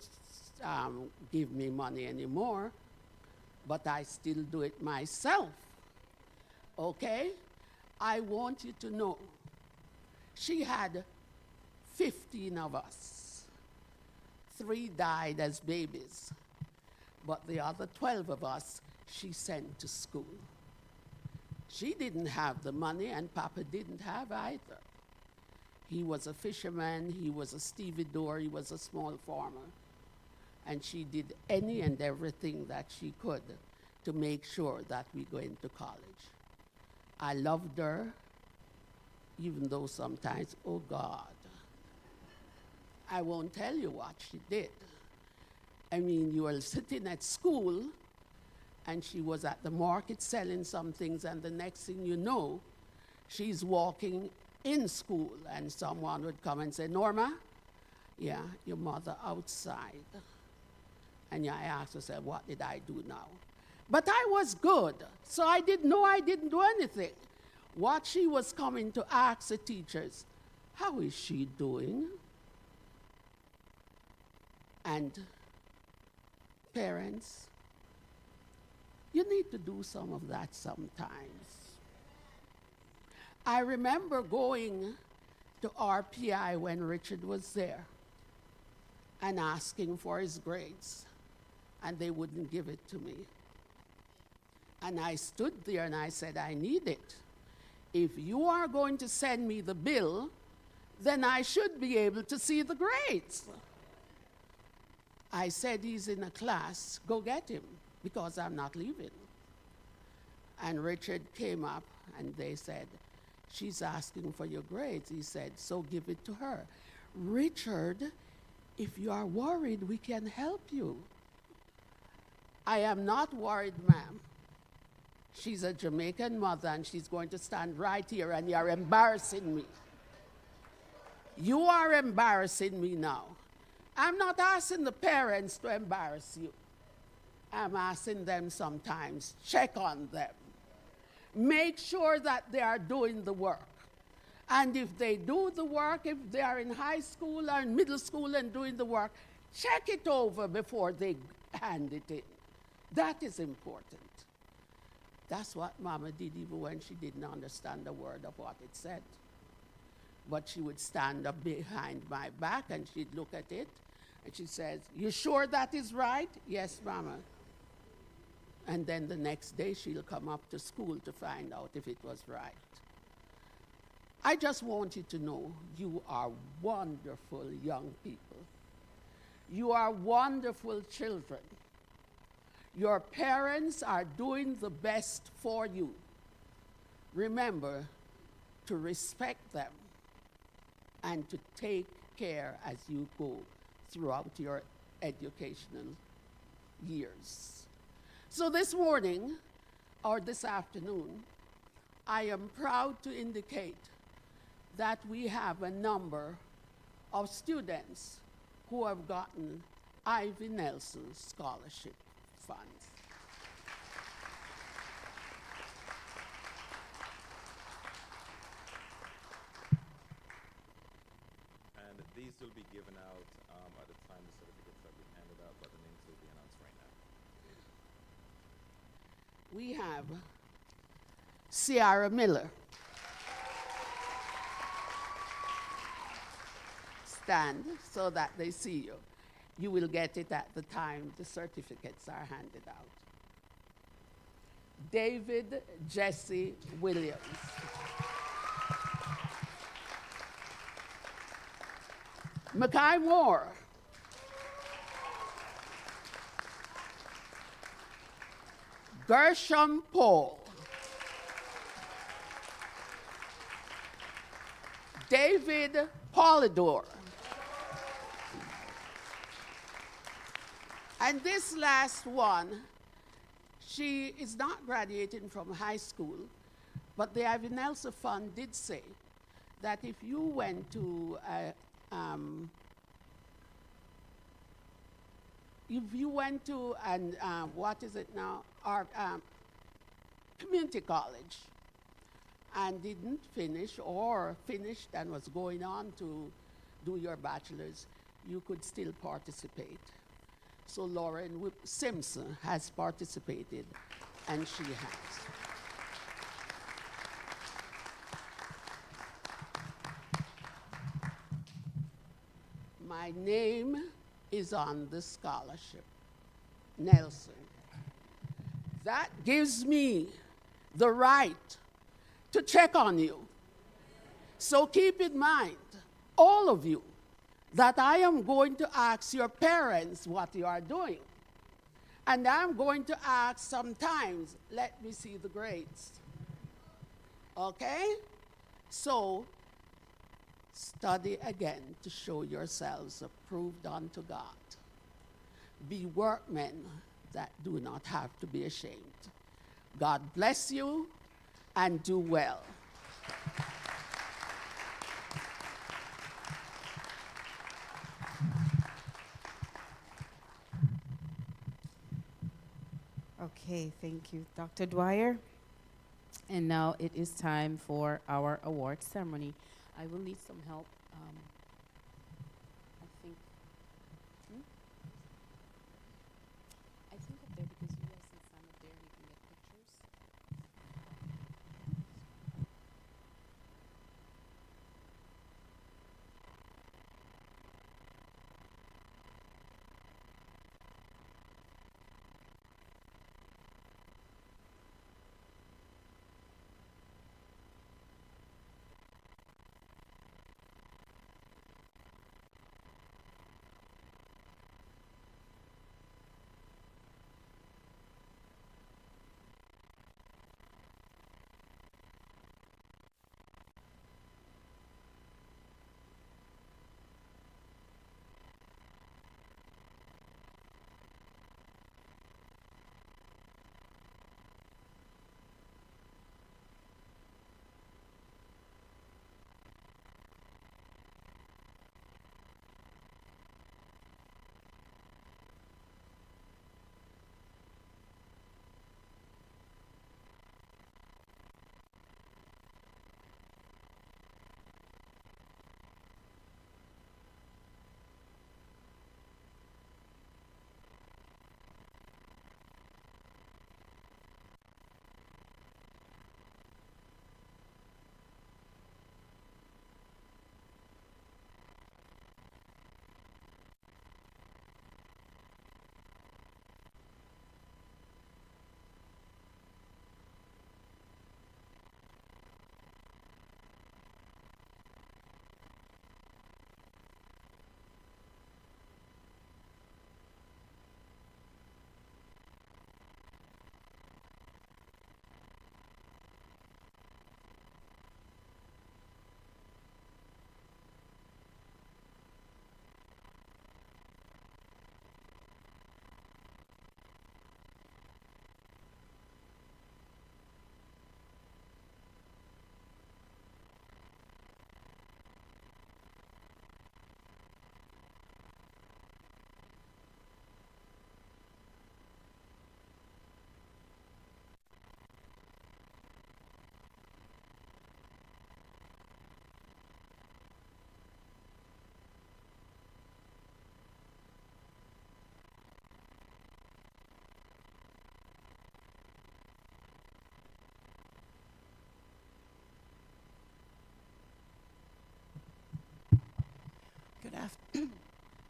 give me money anymore, but I still do it myself, okay? I want you to know, she had 15 of us. 3 died as babies, but the other 12 of us, she sent to school. She didn't have the money, and Papa didn't have either. He was a fisherman, he was a stevedore, he was a small farmer. And she did any and everything that she could to make sure that we go into college. I loved her, even though sometimes, oh God, I won't tell you what she did. I mean, you were sitting at school, and she was at the market selling some things, and the next thing you know, she's walking in school, and someone would come and say, Norma, yeah, your mother outside. And I asked herself, what did I do now? But I was good, so I didn't know I didn't do anything. What she was coming to ask the teachers, how is she doing? And parents, You need to do some of that sometimes. I remember going to RPI when Richard was there and asking for his grades, and they wouldn't give it to me. And I stood there and I said, I need it. If you are going to send me the bill, then I should be able to see the grades. I said, he's in a class, go get him, because I'm not leaving. And Richard came up and they said, she's asking for your grades. He said, so give it to her. Richard, if you are worried, we can help you. I am not worried, ma'am. She's a Jamaican mother and she's going to stand right here and you're embarrassing me. You are embarrassing me now. I'm not asking the parents to embarrass you. I'm asking them sometimes, check on them. Make sure that they are doing the work. And if they do the work, if they are in high school or in middle school and doing the work, check it over before they hand it in. That is important. That's what Mama did even when she didn't understand a word of what it said. But she would stand up behind my back and she'd look at it and she says, you sure that is right? Yes, Mama. And then the next day she'll come up to school to find out if it was right. I just want you to know you are wonderful young people. You are wonderful children. Your parents are doing the best for you. Remember to respect them and to take care as you go throughout your educational years. So this morning, or this afternoon, I am proud to indicate that we have a number of students who have gotten Ivy Nelson Scholarship Funds. And these will be given out at the time the certificates are being handed out, but the names will be announced right now. We have Ciara Miller. Stand so that they see you. You will get it at the time the certificates are handed out. David Jesse Williams. Mackay Moore. Gershom Paul. David Polidor. And this last one, she is not graduating from high school, but the Ivy Nelson Fund did say that if you went to what is it now, our community college, and didn't finish or finished and was going on to do your bachelor's, you could still participate. So Lauren Simpson has participated, and she has. My name is on the scholarship, Nelson. That gives me the right to check on you. So keep in mind, all of you, that I am going to ask your parents what you are doing. And I'm going to ask sometimes, let me see the grades. Okay? So, study again to show yourselves approved unto God. Be workmen that do not have to be ashamed. God bless you and do well. Okay, thank you, Dr. Dwyer. And now it is time for our award ceremony. I will need some help. I think up there because you guys can stand up there and you can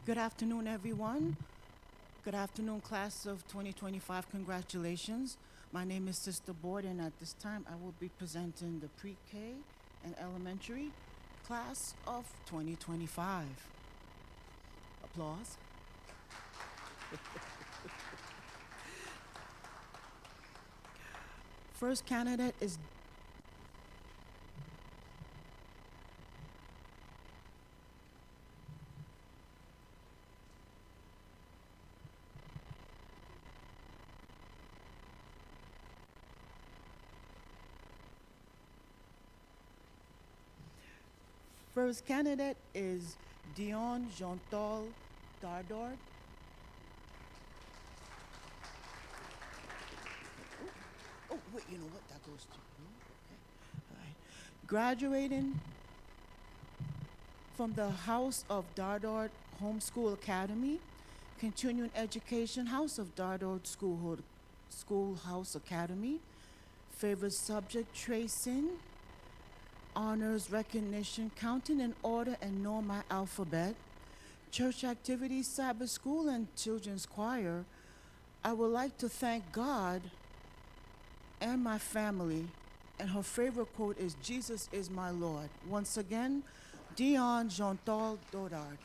Good afternoon, everyone. Good afternoon, class of 2025. Congratulations. My name is Sister Boyd, and at this time, I will be presenting the pre-K and elementary class of 2025. Applause. First candidate is Dion Jontal Dardord. Oh, wait, you know what? That goes to you. Okay. All right. Graduating from the House of Dardord Homeschool Academy, continuing education, House of Dardord Schoolhouse Academy, favorite subject, tracing, honors, recognition, counting in order and know my alphabet, church activities, Sabbath school, and children's choir. I would like to thank God and my family, and her favorite quote is, "Jesus is my Lord." Once again, Dion Jontal Dodard.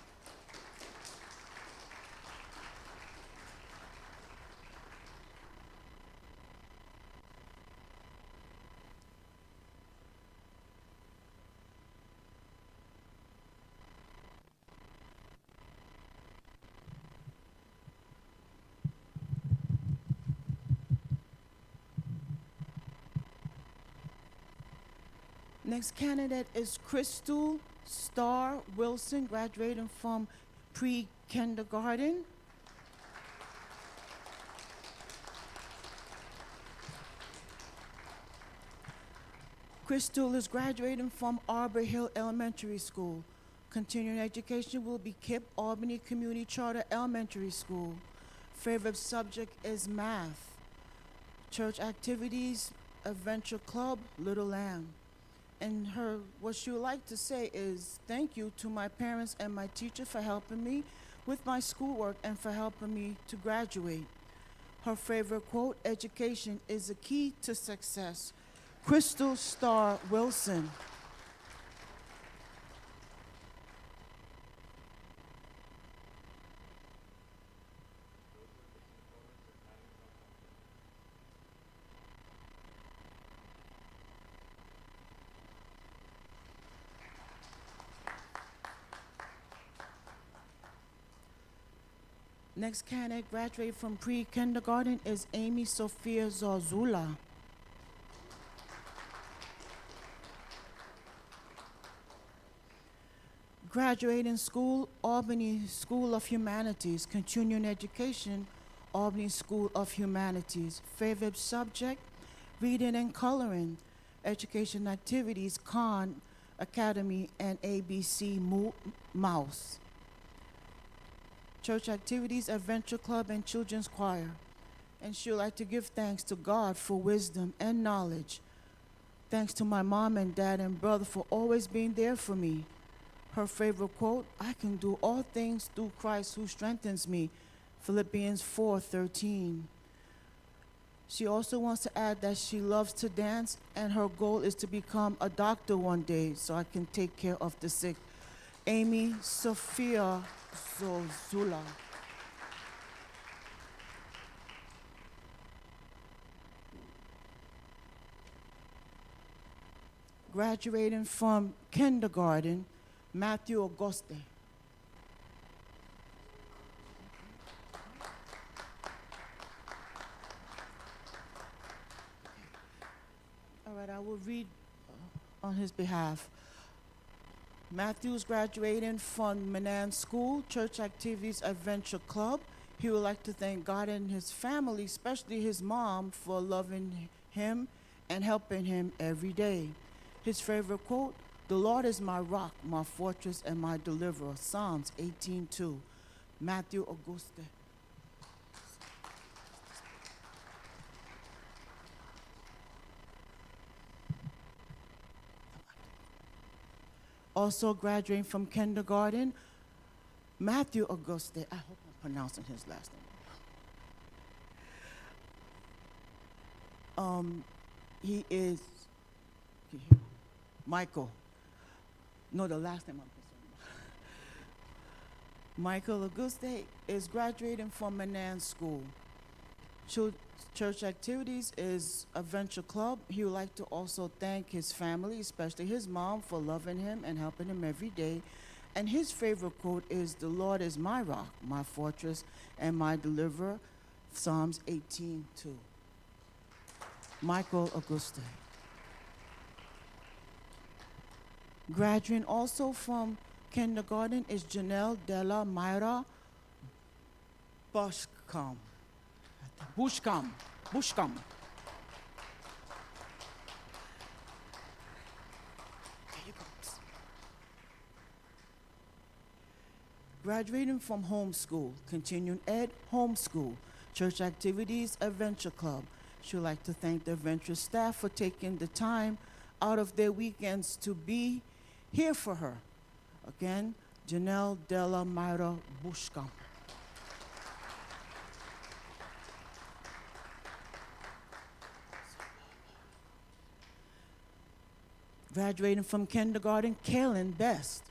Next candidate is Crystal Star Wilson, graduating from pre-kindergarten. Crystal is graduating from Arbor Hill Elementary School. Continuing education will be KIPP Albany Community Charter Elementary School. Favorite subject is math. Church activities, Adventure Club, Little Lamb. And what she would like to say is, thank you to my parents and my teacher for helping me with my schoolwork and for helping me to graduate. Her favorite quote, education is the key to success. Crystal Star Wilson. Next candidate graduate from pre-kindergarten is Amy Sophia Zazula. Graduating school, Albany School of Humanities. Continuing education, Albany School of Humanities. Favorite subject, reading and coloring. Education activities, Khan Academy and ABC Mouse. Church activities, Adventure Club, and Children's Choir. And she would like to give thanks to God for wisdom and knowledge. Thanks to my mom and dad and brother for always being there for me. Her favorite quote, I can do all things through Christ who strengthens me. Philippians 4:13. She also wants to add that she loves to dance and her goal is to become a doctor one day so I can take care of the sick. Amy Sophia Zozula. Graduating from kindergarten, Matthew Auguste. All right, I will read on his behalf. Matthew's graduating from Manan School, Church Activities Adventure Club. He would like to thank God and his family, especially his mom, for loving him and helping him every day. His favorite quote, the Lord is my rock, my fortress, and my deliverer. Psalms 18:2. Matthew Auguste. Also graduating from kindergarten, Matthew Auguste, I hope I'm pronouncing his last name. He is Michael. No, the last name I'm concerned about. Michael Auguste is graduating from Manan School. Church activities is a venture club. He would like to also thank his family, especially his mom, for loving him and helping him every day. And his favorite quote is, "The Lord is my rock, my fortress, and my deliverer," Psalms 18:2. Michael Auguste. Graduating also from kindergarten is Janelle Della Mayra Bushcomb. Bushcomb. Here you go. Graduating from homeschool, continuing ed, homeschool, church activities, adventure club. She would like to thank the adventure staff for taking the time out of their weekends to be here for her. Again, Janelle Della Mayra Bushcomb. Graduating from kindergarten, Kaylin Best.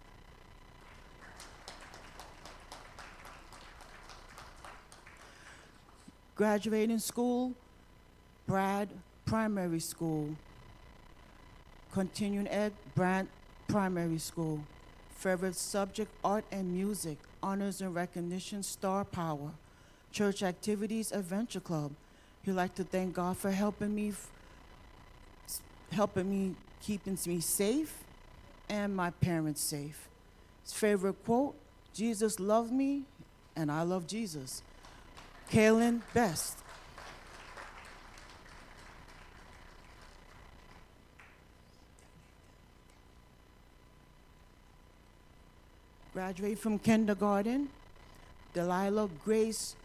Graduating school, Brad Primary School. Continuing ed, Brad Primary School. Favorite subject, art and music. Honors and recognition, Star Power. Church activities, Adventure Club. He'd like to thank God for helping me, keeping me safe, and my parents safe. His favorite quote, "Jesus loved me, and I love Jesus." Kaylin Best. Graduate from kindergarten, Delilah Grace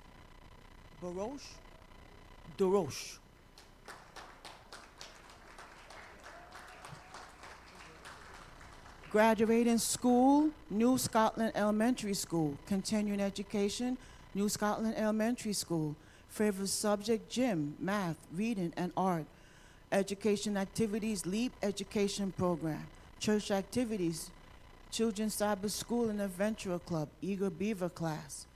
DeRoche. Graduating school, New Scotland Elementary School. Continuing education, New Scotland Elementary School. Favorite subject, gym, math, reading, and art. Education activities, LEAP Education Program. Church activities, Children's Cyber School and Adventure Club, Eager Beaver class.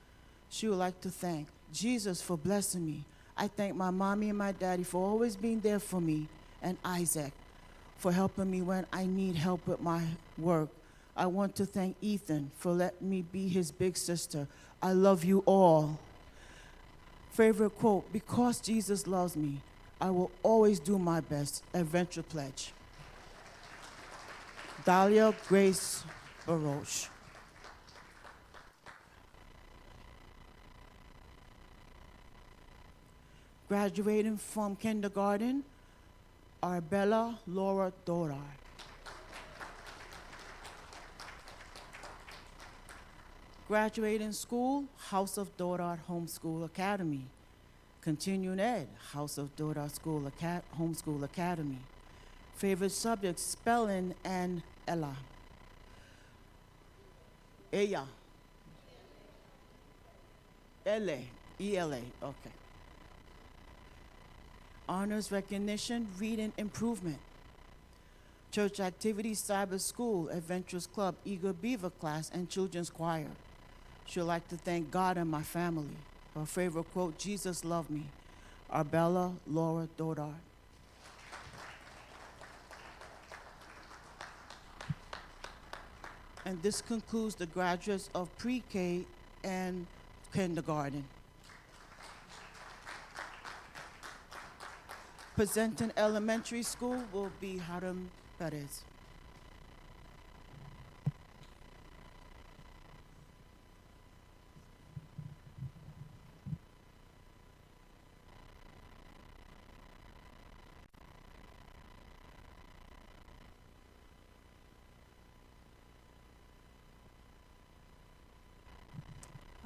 She would like to thank Jesus for blessing me. I thank my mommy and my daddy for always being there for me, and Isaac for helping me when I need help with my work. I want to thank Ethan for letting me be his big sister. I love you all. Favorite quote, "Because Jesus loves me, I will always do my best." Adventure Pledge. Dahlia Grace Baroche. Graduating from kindergarten, Arbella Laura Dorard. Graduating school, House of Dorard Homeschool Academy. Continuing ed, House of Dorard Homeschool Academy. Favorite subjects, spelling and Ella. Ella. L-A, E-L-A, okay. Honors recognition, reading improvement. Church activities, cyber school, adventurous club, Eager Beaver class, and children's choir. She'd like to thank God and my family. Her favorite quote, "Jesus loved me." Arbella Laura Dodard. And this concludes the graduates of pre-K and kindergarten. Presenting elementary school will be Haram Perez.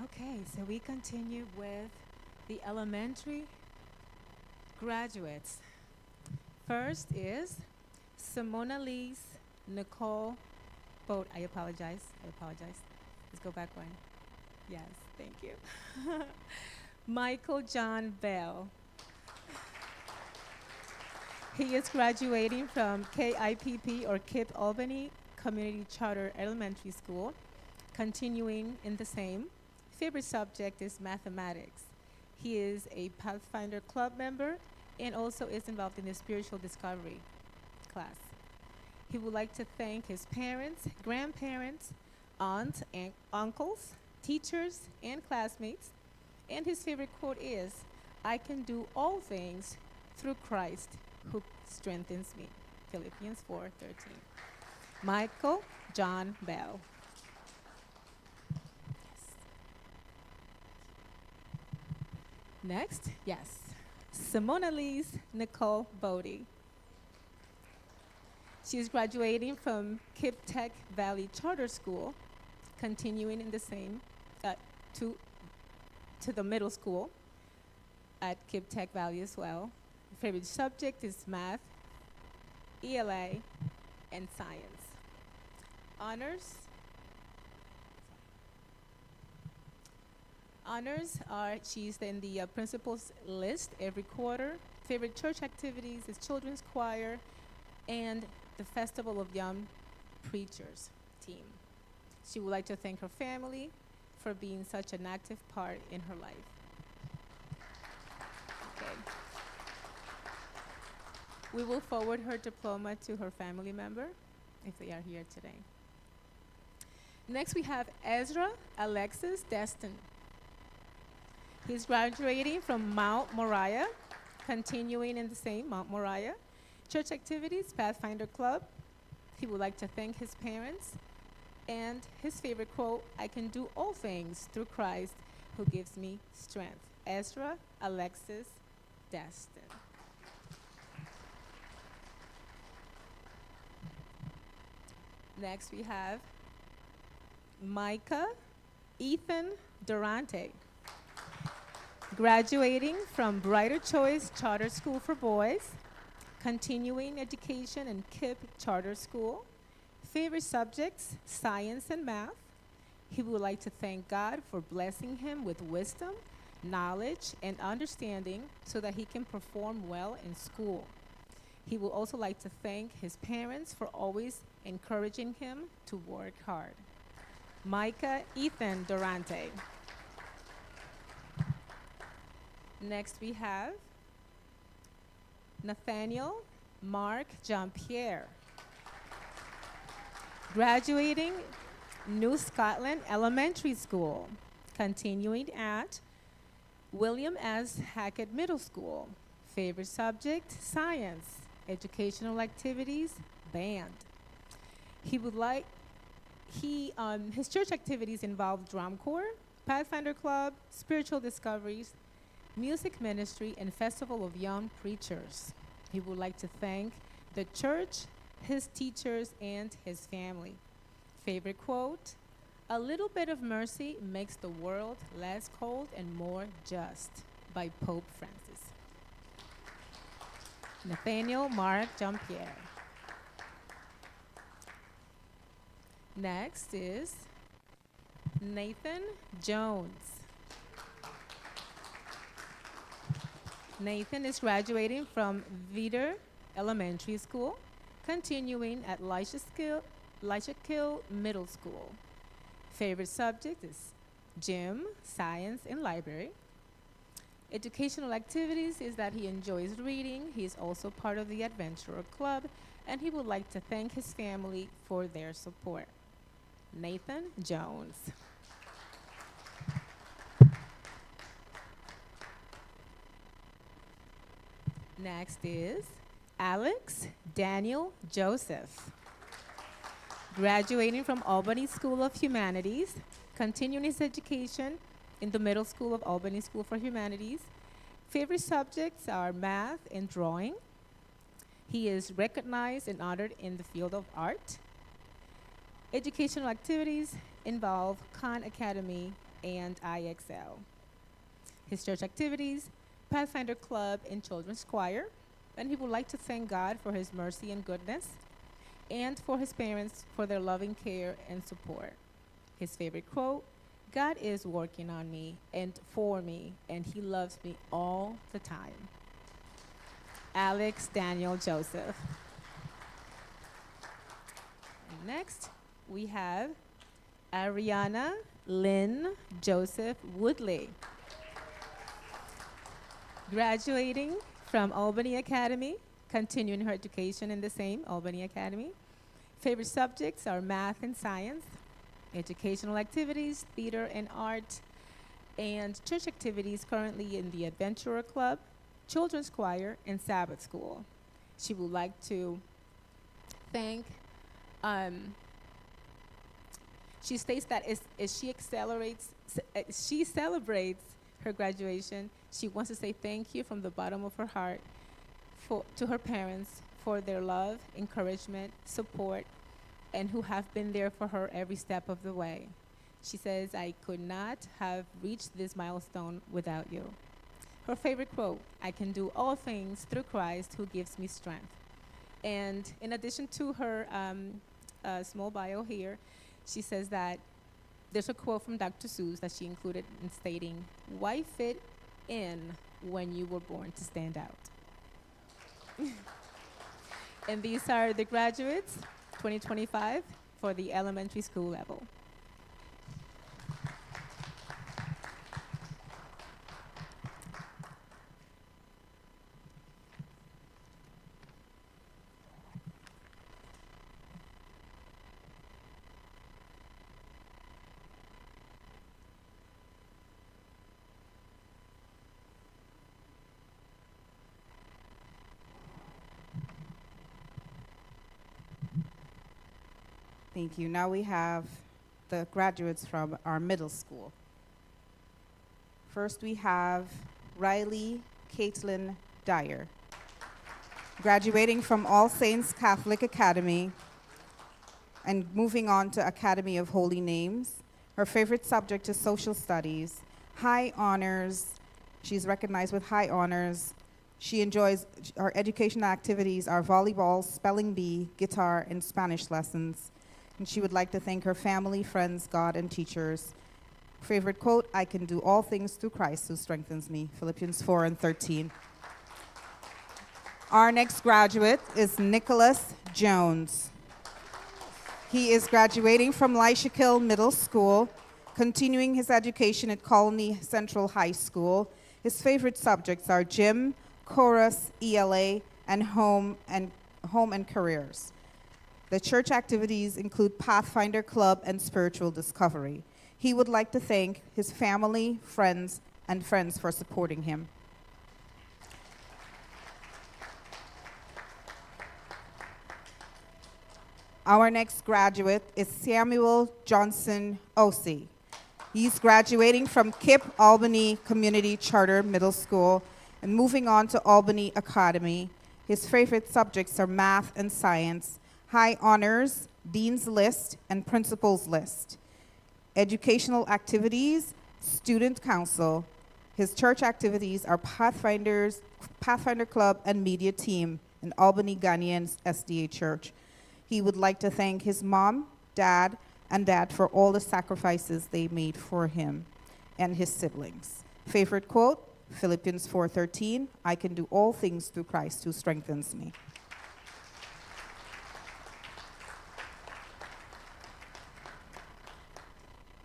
Okay, so we continue with the elementary graduates. First is Simona Lee's Nicole Boat. I apologize. Let's go back one. Yes, thank you. Michael John Bell. He is graduating from KIPP or KIPP Albany Community Charter Elementary School, continuing in the same. Favorite subject is mathematics. He is a Pathfinder Club member and also is involved in the spiritual discovery class. He would like to thank his parents, grandparents, aunts and uncles, teachers, and classmates. And his favorite quote is, "I can do all things through Christ who strengthens me." Philippians 4:13. Michael John Bell. Next, yes, Simona Lise Nicole Bodie. She is graduating from Kip Tech Valley Charter School, continuing in the same to the middle school at Kip Tech Valley as well. Favorite subject is math, ELA, and science. Honors are, she's in the principal's list every quarter. Favorite church activities is children's choir and the Festival of Young Preachers team. She would like to thank her family for being such an active part in her life. Okay. We will forward her diploma to her family member if they are here today. Next, we have Ezra Alexis Destin. He's graduating from Mount Moriah, continuing in the same Mount Moriah. Church activities, Pathfinder Club. He would like to thank his parents and his favorite quote, "I can do all things through Christ who gives me strength." Ezra Alexis Destin. Next we have Micah Ethan Durante, graduating from Brighter Choice Charter School for Boys, continuing education in KIPP Charter School. Favorite subjects, science and math. He would like to thank God for blessing him with wisdom, knowledge, and understanding so that he can perform well in school. He would also like to thank his parents for always encouraging him to work hard. Micah Ethan Durante. Next we have Nathaniel Mark Jean-Pierre, graduating New Scotland Elementary School, continuing at William S. Hackett Middle School. Favorite subject, science. Educational activities, band. His church activities involve drum corps, Pathfinder Club, spiritual discoveries, music ministry, and Festival of Young Preachers. He would like to thank the church, his teachers, and his family. Favorite quote, "A little bit of mercy makes the world less cold and more just," by Pope Francis. Nathaniel Mark Jean-Pierre. Next is Nathan Jones. Nathan is graduating from Vider Elementary School, continuing at Lyshkill Middle School. Favorite subject is gym, science, and library. Educational activities is that he enjoys reading. He is also part of the Adventurer Club, and he would like to thank his family for their support. Nathan Jones. Next is Alex Daniel Joseph, graduating from Albany School of Humanities, continuing his education in the Middle School of Albany School for Humanities. Favorite subjects are math and drawing. He is recognized and honored in the field of art. Educational activities involve Khan Academy and IXL. His church activities, Pathfinder Club and Children's Choir, and he would like to thank God for his mercy and goodness, and for his parents for their loving care and support. His favorite quote, God is working on me and for me, and He loves me all the time. Alex Daniel Joseph. And next, we have Ariana Lynn Joseph Woodley. Graduating from Albany Academy, continuing her education in the same Albany Academy. Favorite subjects are math and science, educational activities, theater and art, and church activities currently in the Adventurer Club, Children's Choir, and Sabbath School. She would like to thank, she states that as she celebrates her graduation, she wants to say thank you from the bottom of her heart to her parents for their love, encouragement, support, and who have been there for her every step of the way. She says, I could not have reached this milestone without you. Her favorite quote, I can do all things through Christ who gives me strength. And in addition to her small bio here, she says that there's a quote from Dr. Seuss that she included in stating, why fit in when you were born to stand out? And these are the graduates, 2025, for the elementary school level. Thank you. Now we have the graduates from our middle school. First, we have Riley Caitlin Dyer, graduating from All Saints Catholic Academy and moving on to Academy of Holy Names. Her favorite subject is social studies, high honors. She's recognized with high honors. She enjoys her educational activities are volleyball, spelling bee, guitar, and Spanish lessons. And she would like to thank her family, friends, God, and teachers. Favorite quote, I can do all things through Christ who strengthens me, Philippians 4:13. Our next graduate is Nicholas Jones. He is graduating from Lyshakil Middle School, continuing his education at Colony Central High School. His favorite subjects are gym, chorus, ELA, and home and careers. The church activities include Pathfinder Club and Spiritual Discovery. He would like to thank his family, friends for supporting him. Our next graduate is Samuel Johnson Osei. He's graduating from KIPP Albany Community Charter Middle School and moving on to Albany Academy. His favorite subjects are math and science, high honors, dean's list, and principal's list. Educational activities, student council. His church activities are Pathfinder Club and media team in Albany Ghanaian SDA Church. He would like to thank his mom, dad for all the sacrifices they made for him and his siblings. Favorite quote, Philippians 4:13, I can do all things through Christ who strengthens me.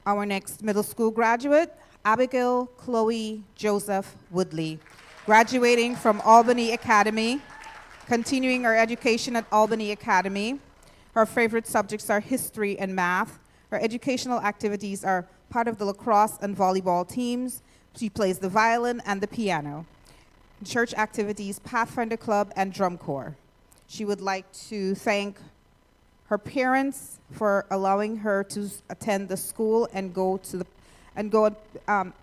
Our next middle school graduate, Abigail Chloe Joseph Woodley, graduating from Albany Academy, continuing her education at Albany Academy. Her favorite subjects are history and math. Her educational activities are part of the lacrosse and volleyball teams. She plays the violin and the piano. Church activities, Pathfinder Club and drum corps. She would like to thank her parents for allowing her to attend the school and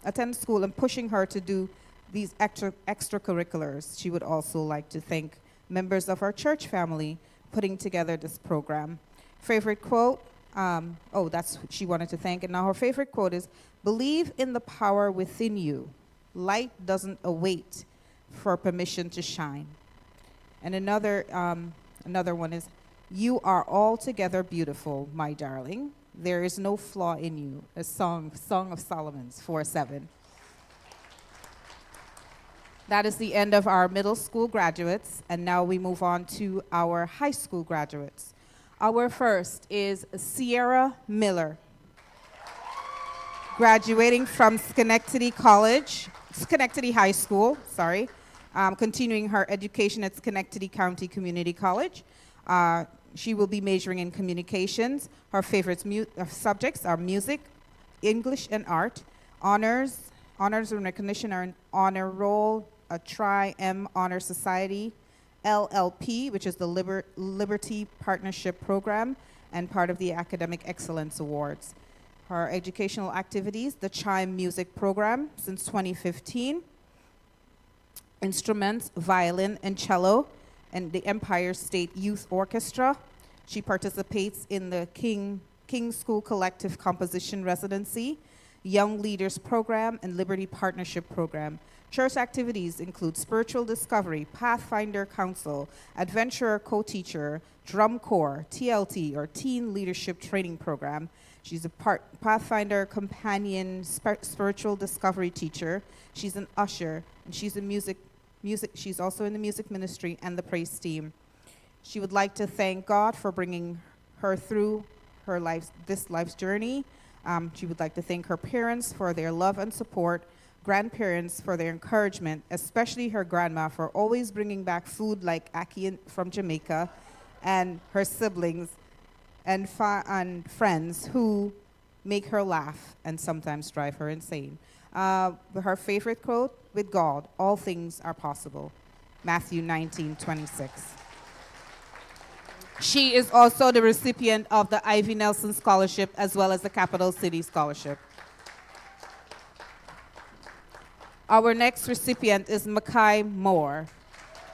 attend school and pushing her to do these extracurriculars. She would also like to thank members of our church family putting together this program. Favorite quote, that's who she wanted to thank. And now her favorite quote is, believe in the power within you. Light doesn't await for permission to shine. And another one is, you are altogether beautiful, my darling. There is no flaw in you, a Song of Solomon's 4:7. That is the end of our middle school graduates, and now we move on to our high school graduates. Our first is Sierra Miller, graduating from Schenectady High School, continuing her education at Schenectady County Community College. She will be majoring in communications. Her favorite subjects are music, English, and art. Honors and recognition are an honor roll, a Tri-M Honor Society, LLP, which is the Liberty Partnership Program, and part of the Academic Excellence Awards. Her educational activities, the Chime Music Program since 2015, instruments, violin and cello, and the Empire State Youth Orchestra. She participates in the King School Collective Composition Residency, Young Leaders Program, and Liberty Partnership Program. Church activities include spiritual discovery, Pathfinder Council, adventurer co-teacher, drum corps, TLT, or Teen Leadership Training Program. She's a Pathfinder companion spiritual discovery teacher. She's an usher, and she's she's also in the music ministry and the praise team. She would like to thank God for bringing her through this life's journey. She would like to thank her parents for their love and support, grandparents for their encouragement, especially her grandma for always bringing back food like ackee from Jamaica, and her siblings and friends who make her laugh and sometimes drive her insane. Her favorite quote, with God, all things are possible. Matthew 19:26. She is also the recipient of the Ivy Nelson Scholarship as well as the Capital City Scholarship. Our next recipient is Mackay Moore,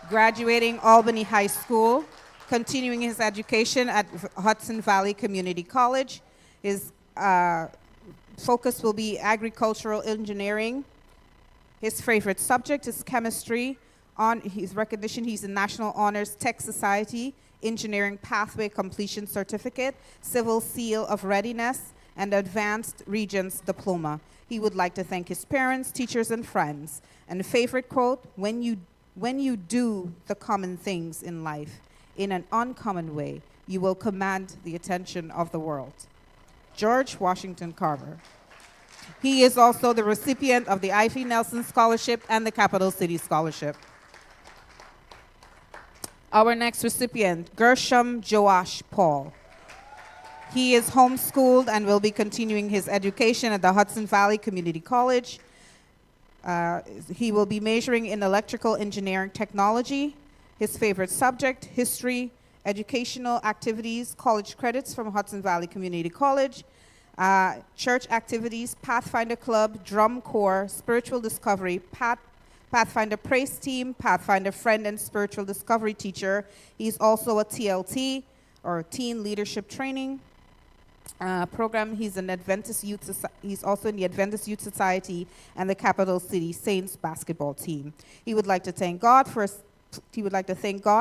graduating Albany High School, continuing his education at Hudson Valley Community College. His focus will be agricultural engineering. His favorite subject is chemistry. On his recognition, he's a National Honors Tech Society Engineering Pathway Completion Certificate, Civil Seal of Readiness, and Advanced Regents Diploma. He would like to thank his parents, teachers, and friends. And the favorite quote, when you do the common things in life in an uncommon way, you will command the attention of the world. George Washington Carver. He is also the recipient of the Ivy Nelson Scholarship and the Capital City Scholarship. Our next recipient, Gershom Joash Paul. He is homeschooled and will be continuing his education at the Hudson Valley Community College. He will be majoring in electrical engineering technology. His favorite subject, history, educational activities, college credits from Hudson Valley Community College, church activities, Pathfinder Club, drum corps, spiritual discovery, Pathfinder praise team, Pathfinder friend and spiritual discovery teacher. He's also a TLT, or Teen Leadership Training program. He's also in the Adventist Youth Society and the Capital City Saints basketball team. He would like to thank God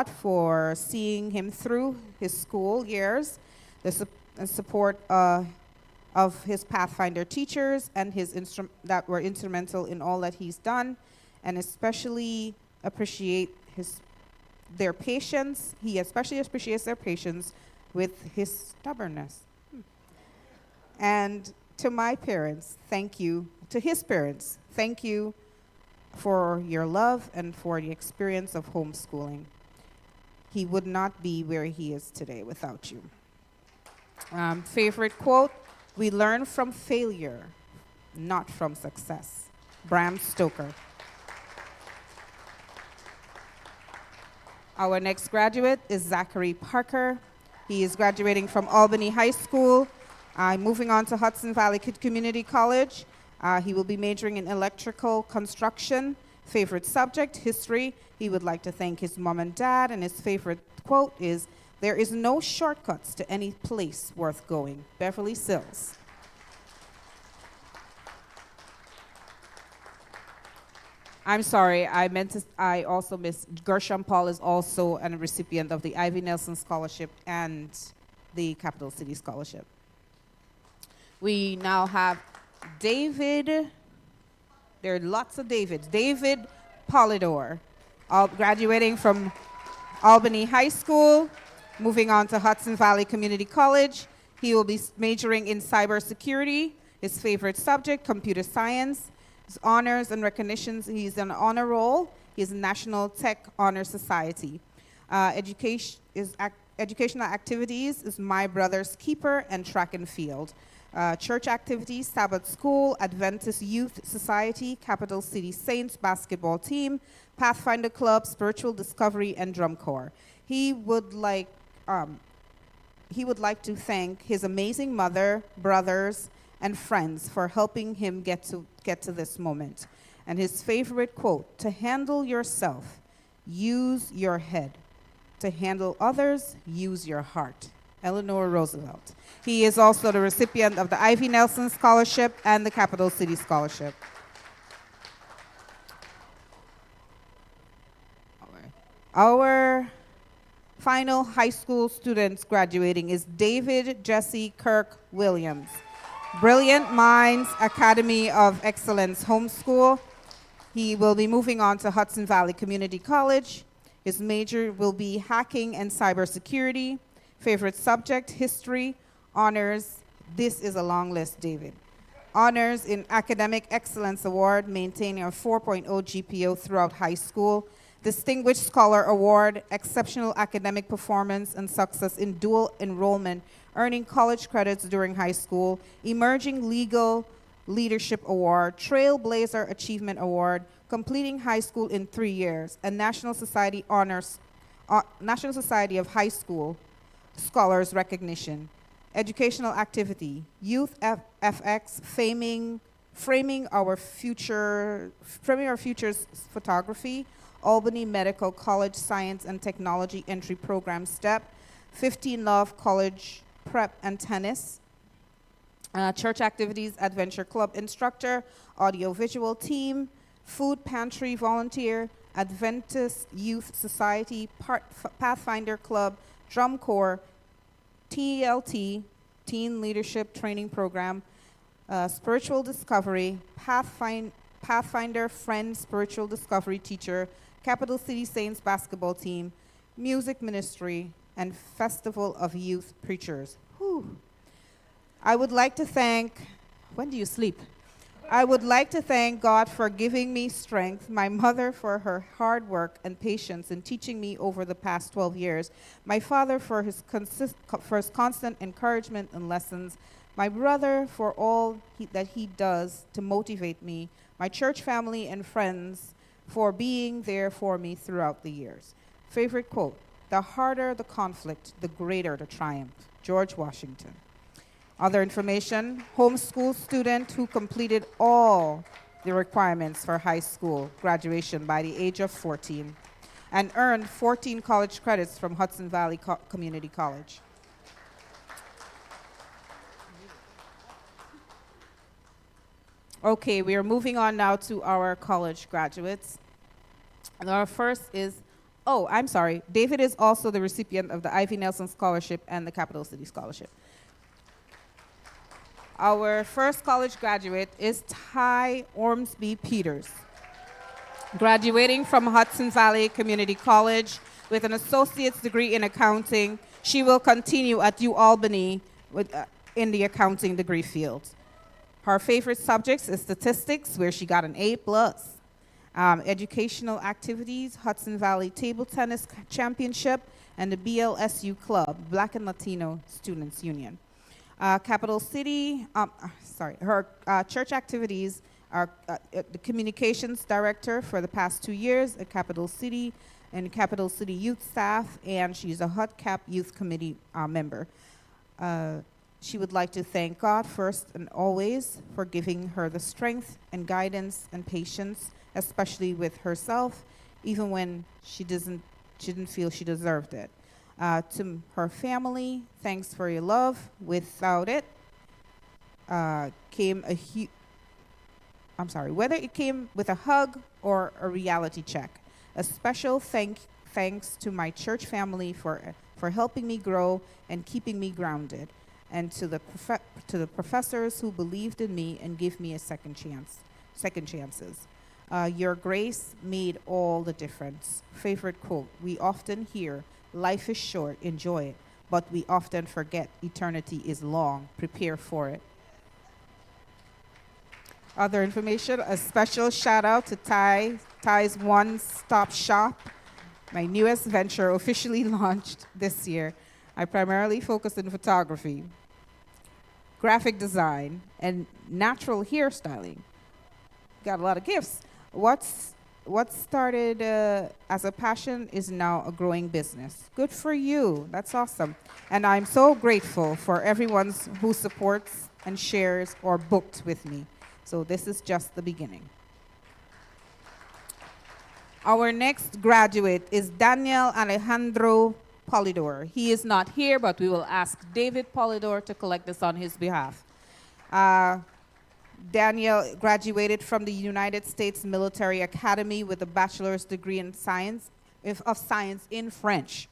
for seeing him through his school years, the support of his Pathfinder teachers and that were instrumental in all that he's done, and especially appreciate their patience. He especially appreciates their patience with his stubbornness. And to my parents, thank you. To his parents, thank you for your love and for the experience of homeschooling. He would not be where he is today without you. Favorite quote, we learn from failure, not from success. Bram Stoker. Our next graduate is Zachary Parker. He is graduating from Albany High School, moving on to Hudson Valley Community College. He will be majoring in electrical construction. Favorite subject, history. He would like to thank his mom and dad, and his favorite quote is, there is no shortcuts to any place worth going. Beverly Sills. I'm sorry, I also missed, Gershom Paul is also a recipient of the Ivy Nelson Scholarship and the Capital City Scholarship. We now have David, there are lots of Davids. David Polidor, graduating from Albany High School, moving on to Hudson Valley Community College. He will be majoring in cybersecurity. His favorite subject, computer science. His honors and recognitions, he's on honor roll. He's a National Tech Honor Society. Educational activities is My Brother's Keeper and track and field. Church activities, Sabbath School, Adventist Youth Society, Capital City Saints basketball team, Pathfinder Club, Spiritual Discovery, and Drum Corps. He would like to thank his amazing mother, brothers, and friends for helping him get to this moment. And his favorite quote, to handle yourself, use your head. To handle others, use your heart. Eleanor Roosevelt. He is also the recipient of the Ivy Nelson Scholarship and the Capital City Scholarship. Our final high school students graduating is David Jesse Kirk Williams. Brilliant Minds Academy of Excellence Homeschool. He will be moving on to Hudson Valley Community College. His major will be hacking and cybersecurity. Favorite subject, history. Honors, this is a long list, David. Honors in Academic Excellence Award, maintaining a 4.0 GPA throughout high school. Distinguished Scholar Award, exceptional academic performance and success in dual enrollment, earning college credits during high school. Emerging Legal Leadership Award, Trailblazer Achievement Award, completing high school in 3 years, and National Society Honors, National Society of High School Scholars Recognition. Educational activity, Youth FX, framing our futures photography, Albany Medical College Science and Technology Entry Program STEP, 15 Love College Prep and Tennis, church activities, Adventure Club Instructor, Audiovisual Team, Food Pantry Volunteer, Adventist Youth Society, Pathfinder Club, Drum Corps, TLT, Teen Leadership Training Program, Spiritual Discovery, Pathfinder Friend Spiritual Discovery Teacher, Capital City Saints Basketball Team, Music Ministry, and Festival of Youth Preachers. Whew. I would like to thank, when do you sleep? I would like to thank God for giving me strength, my mother for her hard work and patience in teaching me over the past 12 years, my father for his constant encouragement and lessons, my brother for all that he does to motivate me, my church family and friends for being there for me throughout the years. Favorite quote, the harder the conflict, the greater the triumph. George Washington. Other information, homeschool student who completed all the requirements for high school graduation by the age of 14 and earned 14 college credits from Hudson Valley Community College. Okay, we are moving on now to our college graduates. And our first is, oh, I'm sorry, David is also the recipient of the Ivy Nelson Scholarship and the Capital City Scholarship. Our first college graduate is Ty Ormsby Peters, graduating from Hudson Valley Community College with an associate's degree in accounting. She will continue at UAlbany in the accounting degree field. Her favorite subjects is statistics, where she got an A+. Educational activities, Hudson Valley Table Tennis Championship, and the BLSU Club, Black and Latino Students Union. Capital City, her church activities are the communications director for the past 2 years at Capital City and Capital City Youth Staff, and she's a HUD-CAP Youth Committee member. She would like to thank God first and always for giving her the strength and guidance and patience, especially with herself, even when she didn't feel she deserved it. To her family, thanks for your love. Without it, whether it came with a hug or a reality check. A special thanks to my church family for helping me grow and keeping me grounded. and to the professors who believed in me and gave me a second chances. Your grace made all the difference. Favorite quote, we often hear, life is short, enjoy it, but we often forget eternity is long, prepare for it. Other information, a special shout out to Ty's One Stop Shop, my newest venture officially launched this year. I primarily focus in photography, graphic design, and natural hairstyling. Got a lot of gifts. What started as a passion is now a growing business. Good for you. That's awesome. And I'm so grateful for everyone who supports and shares or booked with me. So this is just the beginning. Our next graduate is Daniel Alejandro Polidor. He is not here, but we will ask David Polidor to collect this on his behalf. Daniel graduated from the United States Military Academy with a bachelor's degree in science in French.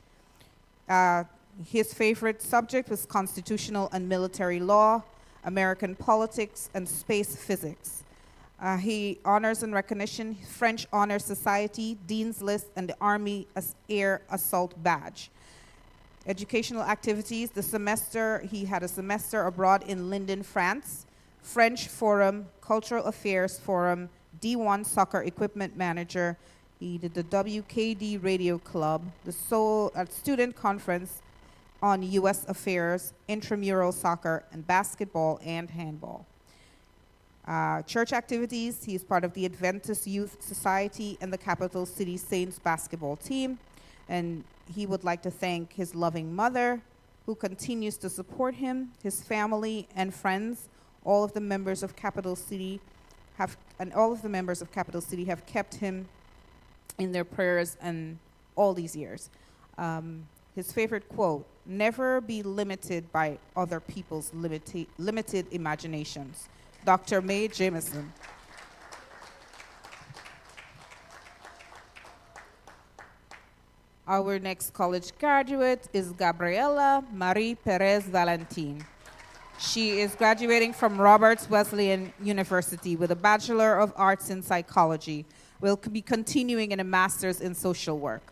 His favorite subject was constitutional and military law, American politics, and space physics. He honors and recognition French Honor Society, Dean's List, and the Army Air Assault Badge. Educational activities, he had a semester abroad in Linden, France, French Forum, Cultural Affairs Forum, D1 Soccer Equipment Manager. He did the WKD Radio Club, the Student Conference on U.S. Affairs, intramural soccer, and basketball and handball. Church activities, he is part of the Adventist Youth Society and the Capital City Saints basketball team. And he would like to thank his loving mother, who continues to support him, his family and friends. All of the members of Capital City have kept him in their prayers and all these years. His favorite quote, never be limited by other people's limited imaginations. Dr. Mae Jameson. Our next college graduate is Gabriela Marie Perez Valentin. She is graduating from Roberts Wesleyan University with a Bachelor of Arts in Psychology. Will be continuing in a Master's in Social Work.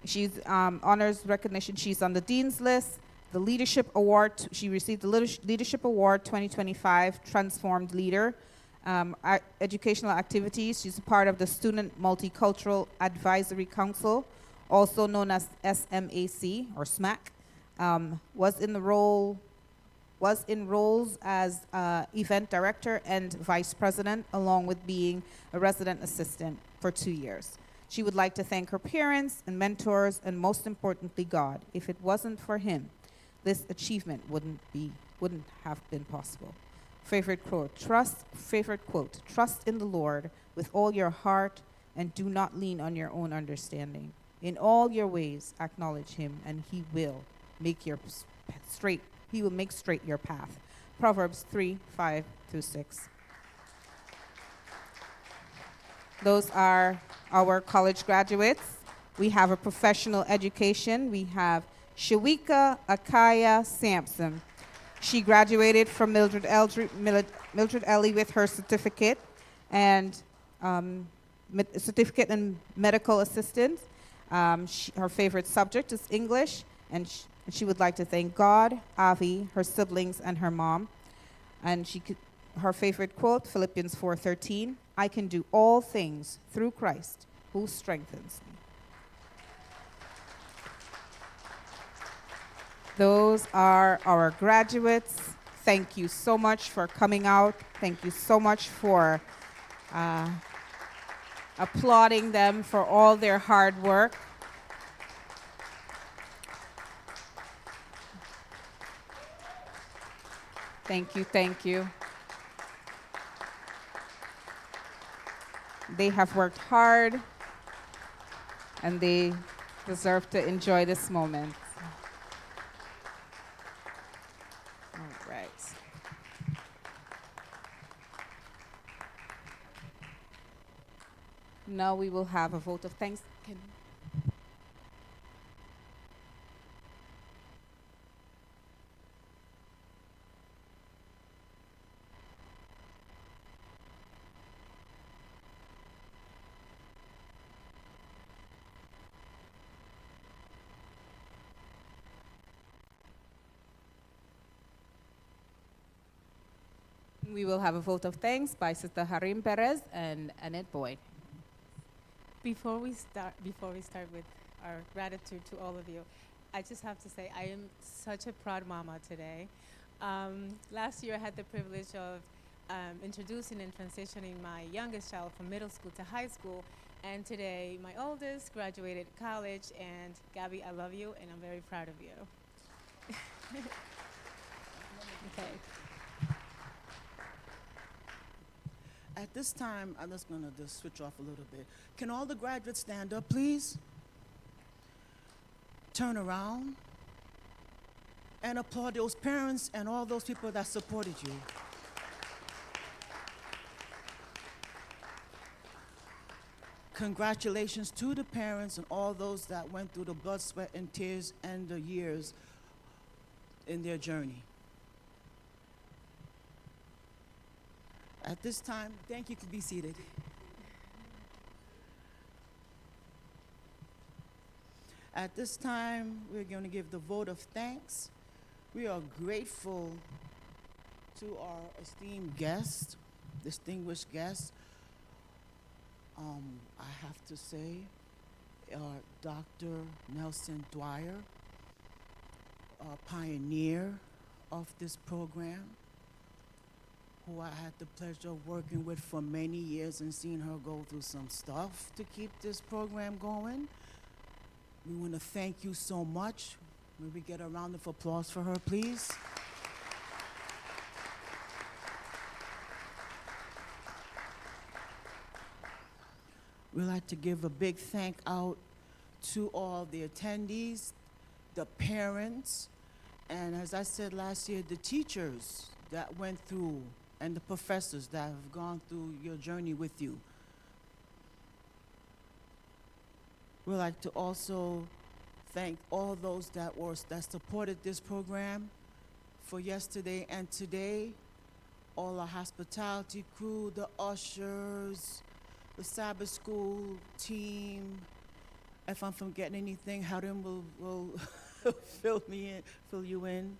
She's honors recognition. She's on the Dean's List, the Leadership Award. She received the Leadership Award 2025, Transformed Leader. Educational activities. She's a part of the Student Multicultural Advisory Council, also known as SMAC or SMAC. Was in roles as event director and vice president, along with being a resident assistant for 2 years. She would like to thank her parents and mentors, and most importantly, God. If it wasn't for him, this achievement wouldn't have been possible. Favorite quote, trust in the Lord with all your heart and do not lean on your own understanding. In all your ways, acknowledge him, and he will make straight your path. Proverbs 3:5-6. Those are our college graduates. We have a professional education. We have Shawika Akaya Sampson. She graduated from Mildred Ellie with her certificate and certificate in medical assistant. Her favorite subject is English, and she would like to thank God, Avi, her siblings, and her mom. And her favorite quote, Philippians 4:13, I can do all things through Christ who strengthens me. Those are our graduates. Thank you so much for coming out. Thank you so much for applauding them for all their hard work. Thank you. They have worked hard, and they deserve to enjoy this moment. All right. Now we will have a vote of thanks. We will have a vote of thanks by Sister Harim Perez and Annette Boyd. Before we start with our gratitude to all of you, I just have to say I am such a proud mama today. Last year I had the privilege of introducing and transitioning my youngest child from middle school to high school, and today my oldest graduated college. And Gabby, I love you, and I'm very proud of you. Okay. At this time, I'm just going to just switch off a little bit. Can all the graduates stand up, please? Turn around and applaud those parents and all those people that supported you. Congratulations to the parents and all those that went through the blood, sweat, and tears and the years in their journey. At this time, thank you, can be seated. At this time, we're going to give the vote of thanks. We are grateful to our esteemed guest, distinguished guest. I have to say, Dr. Nelson Dwyer, a pioneer of this program, who I had the pleasure of working with for many years and seeing her go through some stuff to keep this program going. We want to thank you so much. May we get a round of applause for her, please? We'd like to give a big thank out to all the attendees, the parents, and as I said last year, the teachers that went through and the professors that have gone through your journey with you. We'd like to also thank all those that supported this program for yesterday and today, all our hospitality crew, the ushers, the Sabbath school team. If I'm forgetting anything, Harim will fill you in.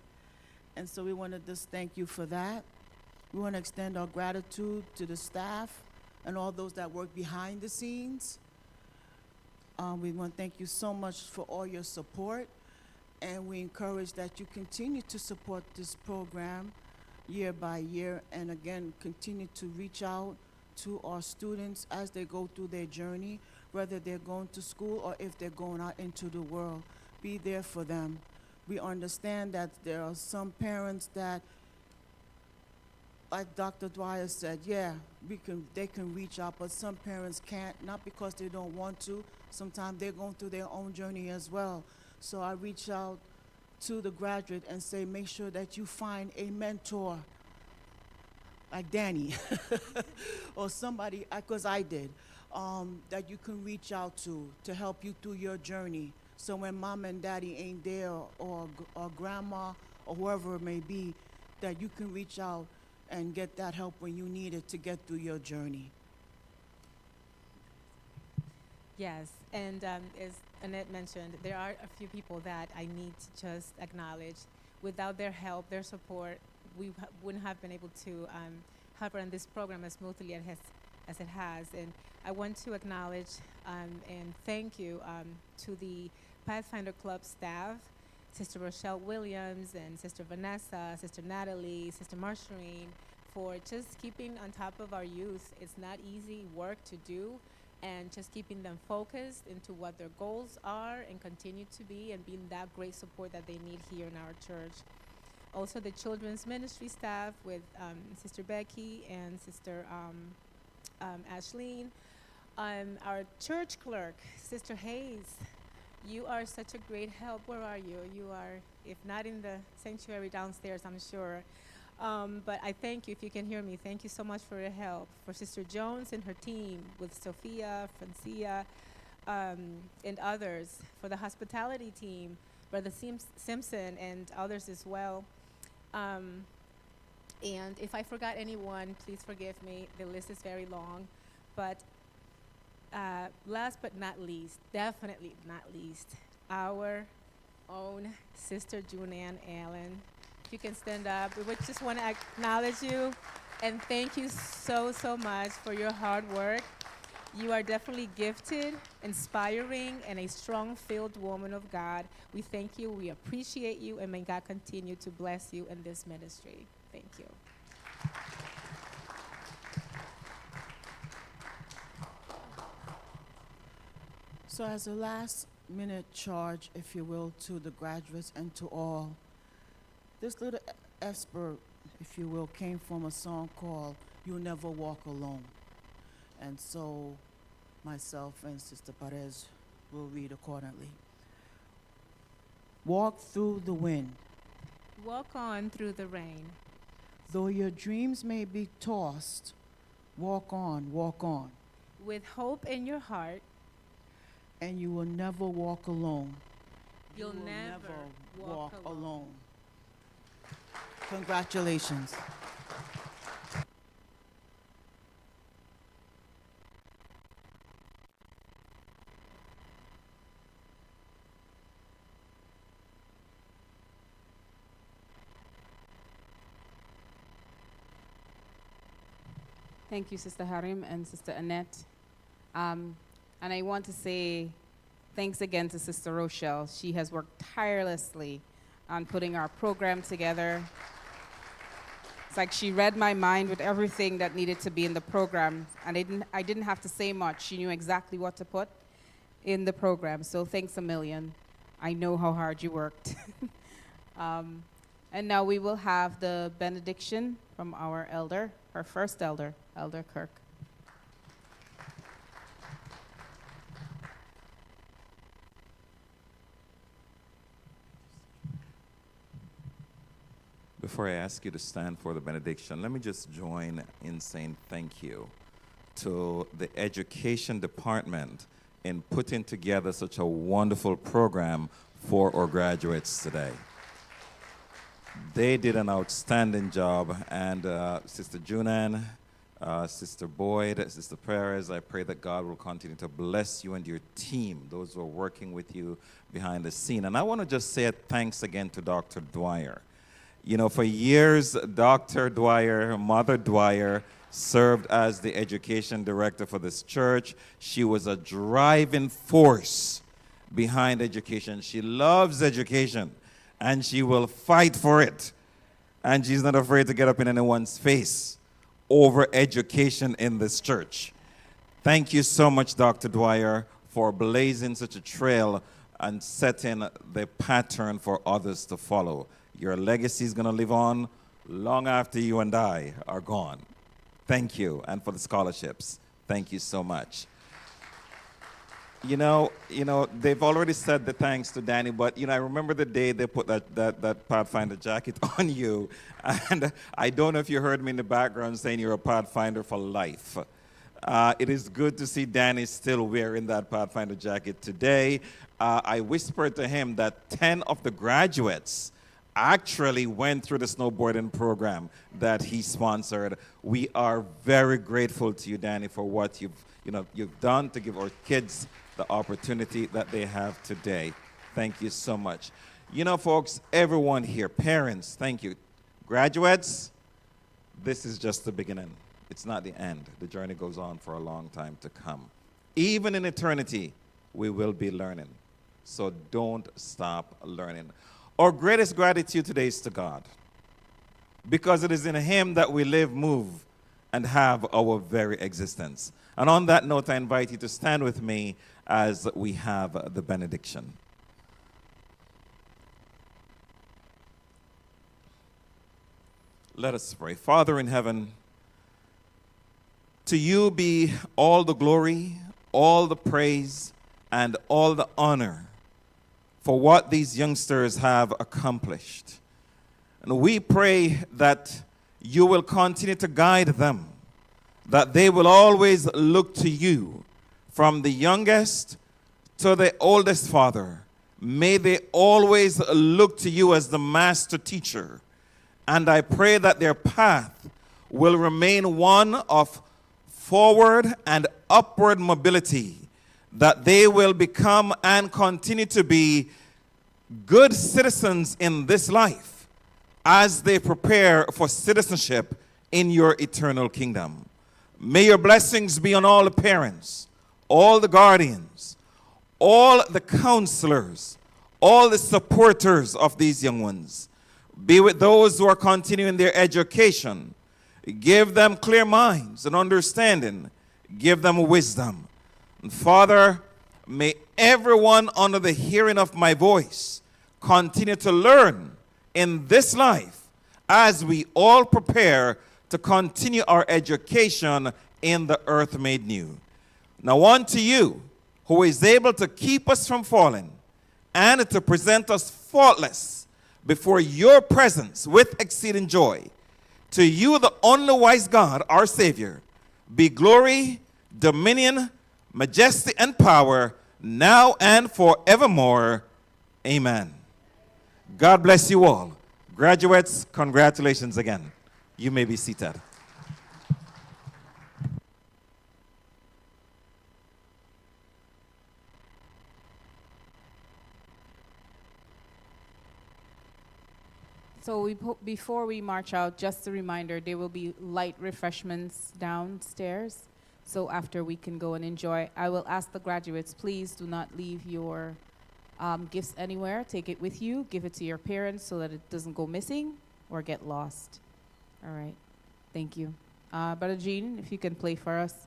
And so we want to just thank you for that. We want to extend our gratitude to the staff and all those that work behind the scenes. We want to thank you so much for all your support, and we encourage that you continue to support this program year by year, and again, continue to reach out to our students as they go through their journey, whether they're going to school or if they're going out into the world. Be there for them. We understand that there are some parents that, like Dr. Dwyer said, yeah, they can reach out, but some parents can't, not because they don't want to. Sometimes they're going through their own journey as well. So I reach out to the graduate and say, make sure that you find a mentor like Danny or somebody, because I did, that you can reach out to help you through your journey. So when mom and daddy ain't there, or grandma or whoever it may be, that you can reach out and get that help when you need it to get through your journey. Yes, and as Annette mentioned, there are a few people that I need to just acknowledge. Without their help, their support, we wouldn't have been able to have run this program as smoothly as it has. And I want to acknowledge and thank you to the Pathfinder Club staff, Sister Rochelle Williams and Sister Vanessa, Sister Natalie, Sister Marshorine, for just keeping on top of our youth. It's not easy work to do, and just keeping them focused into what their goals are and continue to be, and being that great support that they need here in our church. Also the children's ministry staff with Sister Becky and Sister Ashleen. Our church clerk, Sister Hayes, you are such a great help. Where are you? You are, if not in the sanctuary downstairs, I'm sure. But I thank you, if you can hear me, thank you so much for your help. For Sister Jones and her team with Sophia, Francia, and others. For the hospitality team, Brother Simpson and others as well. And if I forgot anyone, please forgive me. The list is very long. But last but not least, definitely not least, our own Sister Junanne Allen. If you can stand up, we would just want to acknowledge you. And thank you so, so much for your hard work. You are definitely gifted, inspiring, and a strong-filled woman of God. We thank you, we appreciate you, and may God continue to bless you in this ministry. Thank you. So as a last minute charge, if you will, to the graduates and to all, this little expert, if you will, came from a song called "You'll Never Walk Alone." And so myself and Sister Perez will read accordingly. Walk through the wind. Walk on through the rain. Though your dreams may be tossed, walk on, walk on. With hope in your heart, And you will never walk alone. you'll You will never walk alone. Congratulations. Thank you, Sister Harim and Sister Annette. And I want to say thanks again to Sister Rochelle. She has worked tirelessly on putting our program together. It's like she read my mind with everything that needed to be in the program, and I didn't have to say much. She knew exactly what to put in the program, so thanks a million. I know how hard you worked. And now we will have the benediction from our elder, our first elder, Elder Kirk. Before I ask you to stand for the benediction, let me just join in saying thank you to the education department in putting together such a wonderful program for our graduates today. They did an outstanding job, and Sister Junan, Sister Boyd, Sister Perez, I pray that God will continue to bless you and your team, those who are working with you behind the scene. And I want to just say thanks again to Dr. Dwyer. You know, for years, Dr. Dwyer, Mother Dwyer, served as the education director for this church. She was a driving force behind education. She loves education, and she will fight for it. And she's not afraid to get up in anyone's face over education in this church. Thank you so much, Dr. Dwyer, for blazing such a trail and setting the pattern for others to follow. Your legacy is going to live on long after you and I are gone. Thank you. And for the scholarships, thank you so much. You know, they've already said the thanks to Danny, but, I remember the day they put that Pathfinder jacket on you, and I don't know if you heard me in the background saying you're a Pathfinder for life. It is good to see Danny still wearing that Pathfinder jacket today. I whispered to him that 10 of the graduates actually went through the snowboarding program that he sponsored. We are very grateful to you, Danny, for what you've done to give our kids the opportunity that they have today. Thank you so much. Folks, everyone here, parents, thank you. Graduates, this is just the beginning. It's not the end. The journey goes on for a long time to come. Even in eternity, we will be learning. So don't stop learning. Our greatest gratitude today is to God, because it is in Him that we live, move, and have our very existence. And on that note, I invite you to stand with me as we have the benediction. Let us pray. Father in heaven, to you be all the glory, all the praise, and all the honor for what these youngsters have accomplished. And we pray that you will continue to guide them, that they will always look to you, from the youngest to the oldest, Father. May they always look to you as the master teacher. And I pray that their path will remain one of forward and upward mobility, that they will become and continue to be good citizens in this life as they prepare for citizenship in your eternal kingdom. May your blessings be on all the parents, all the guardians, all the counselors, all the supporters of these young ones. Be with those who are continuing their education. Give them clear minds and understanding. Give them wisdom. And Father, may everyone under the hearing of my voice continue to learn in this life as we all prepare to continue our education in the earth made new. Now unto you, who is able to keep us from falling and to present us faultless before your presence with exceeding joy, to you, the only wise God, our Savior, be glory, dominion, majesty, and power, now and forevermore. Amen. God bless you all. Graduates, congratulations again. You may be seated. So before we march out, just a reminder, there will be light refreshments downstairs. So after we can go and enjoy. I will ask the graduates, please do not leave your gifts anywhere. Take it with you. Give it to your parents so that it doesn't go missing or get lost. All right. Thank you. Brother Gene, if you can play for us.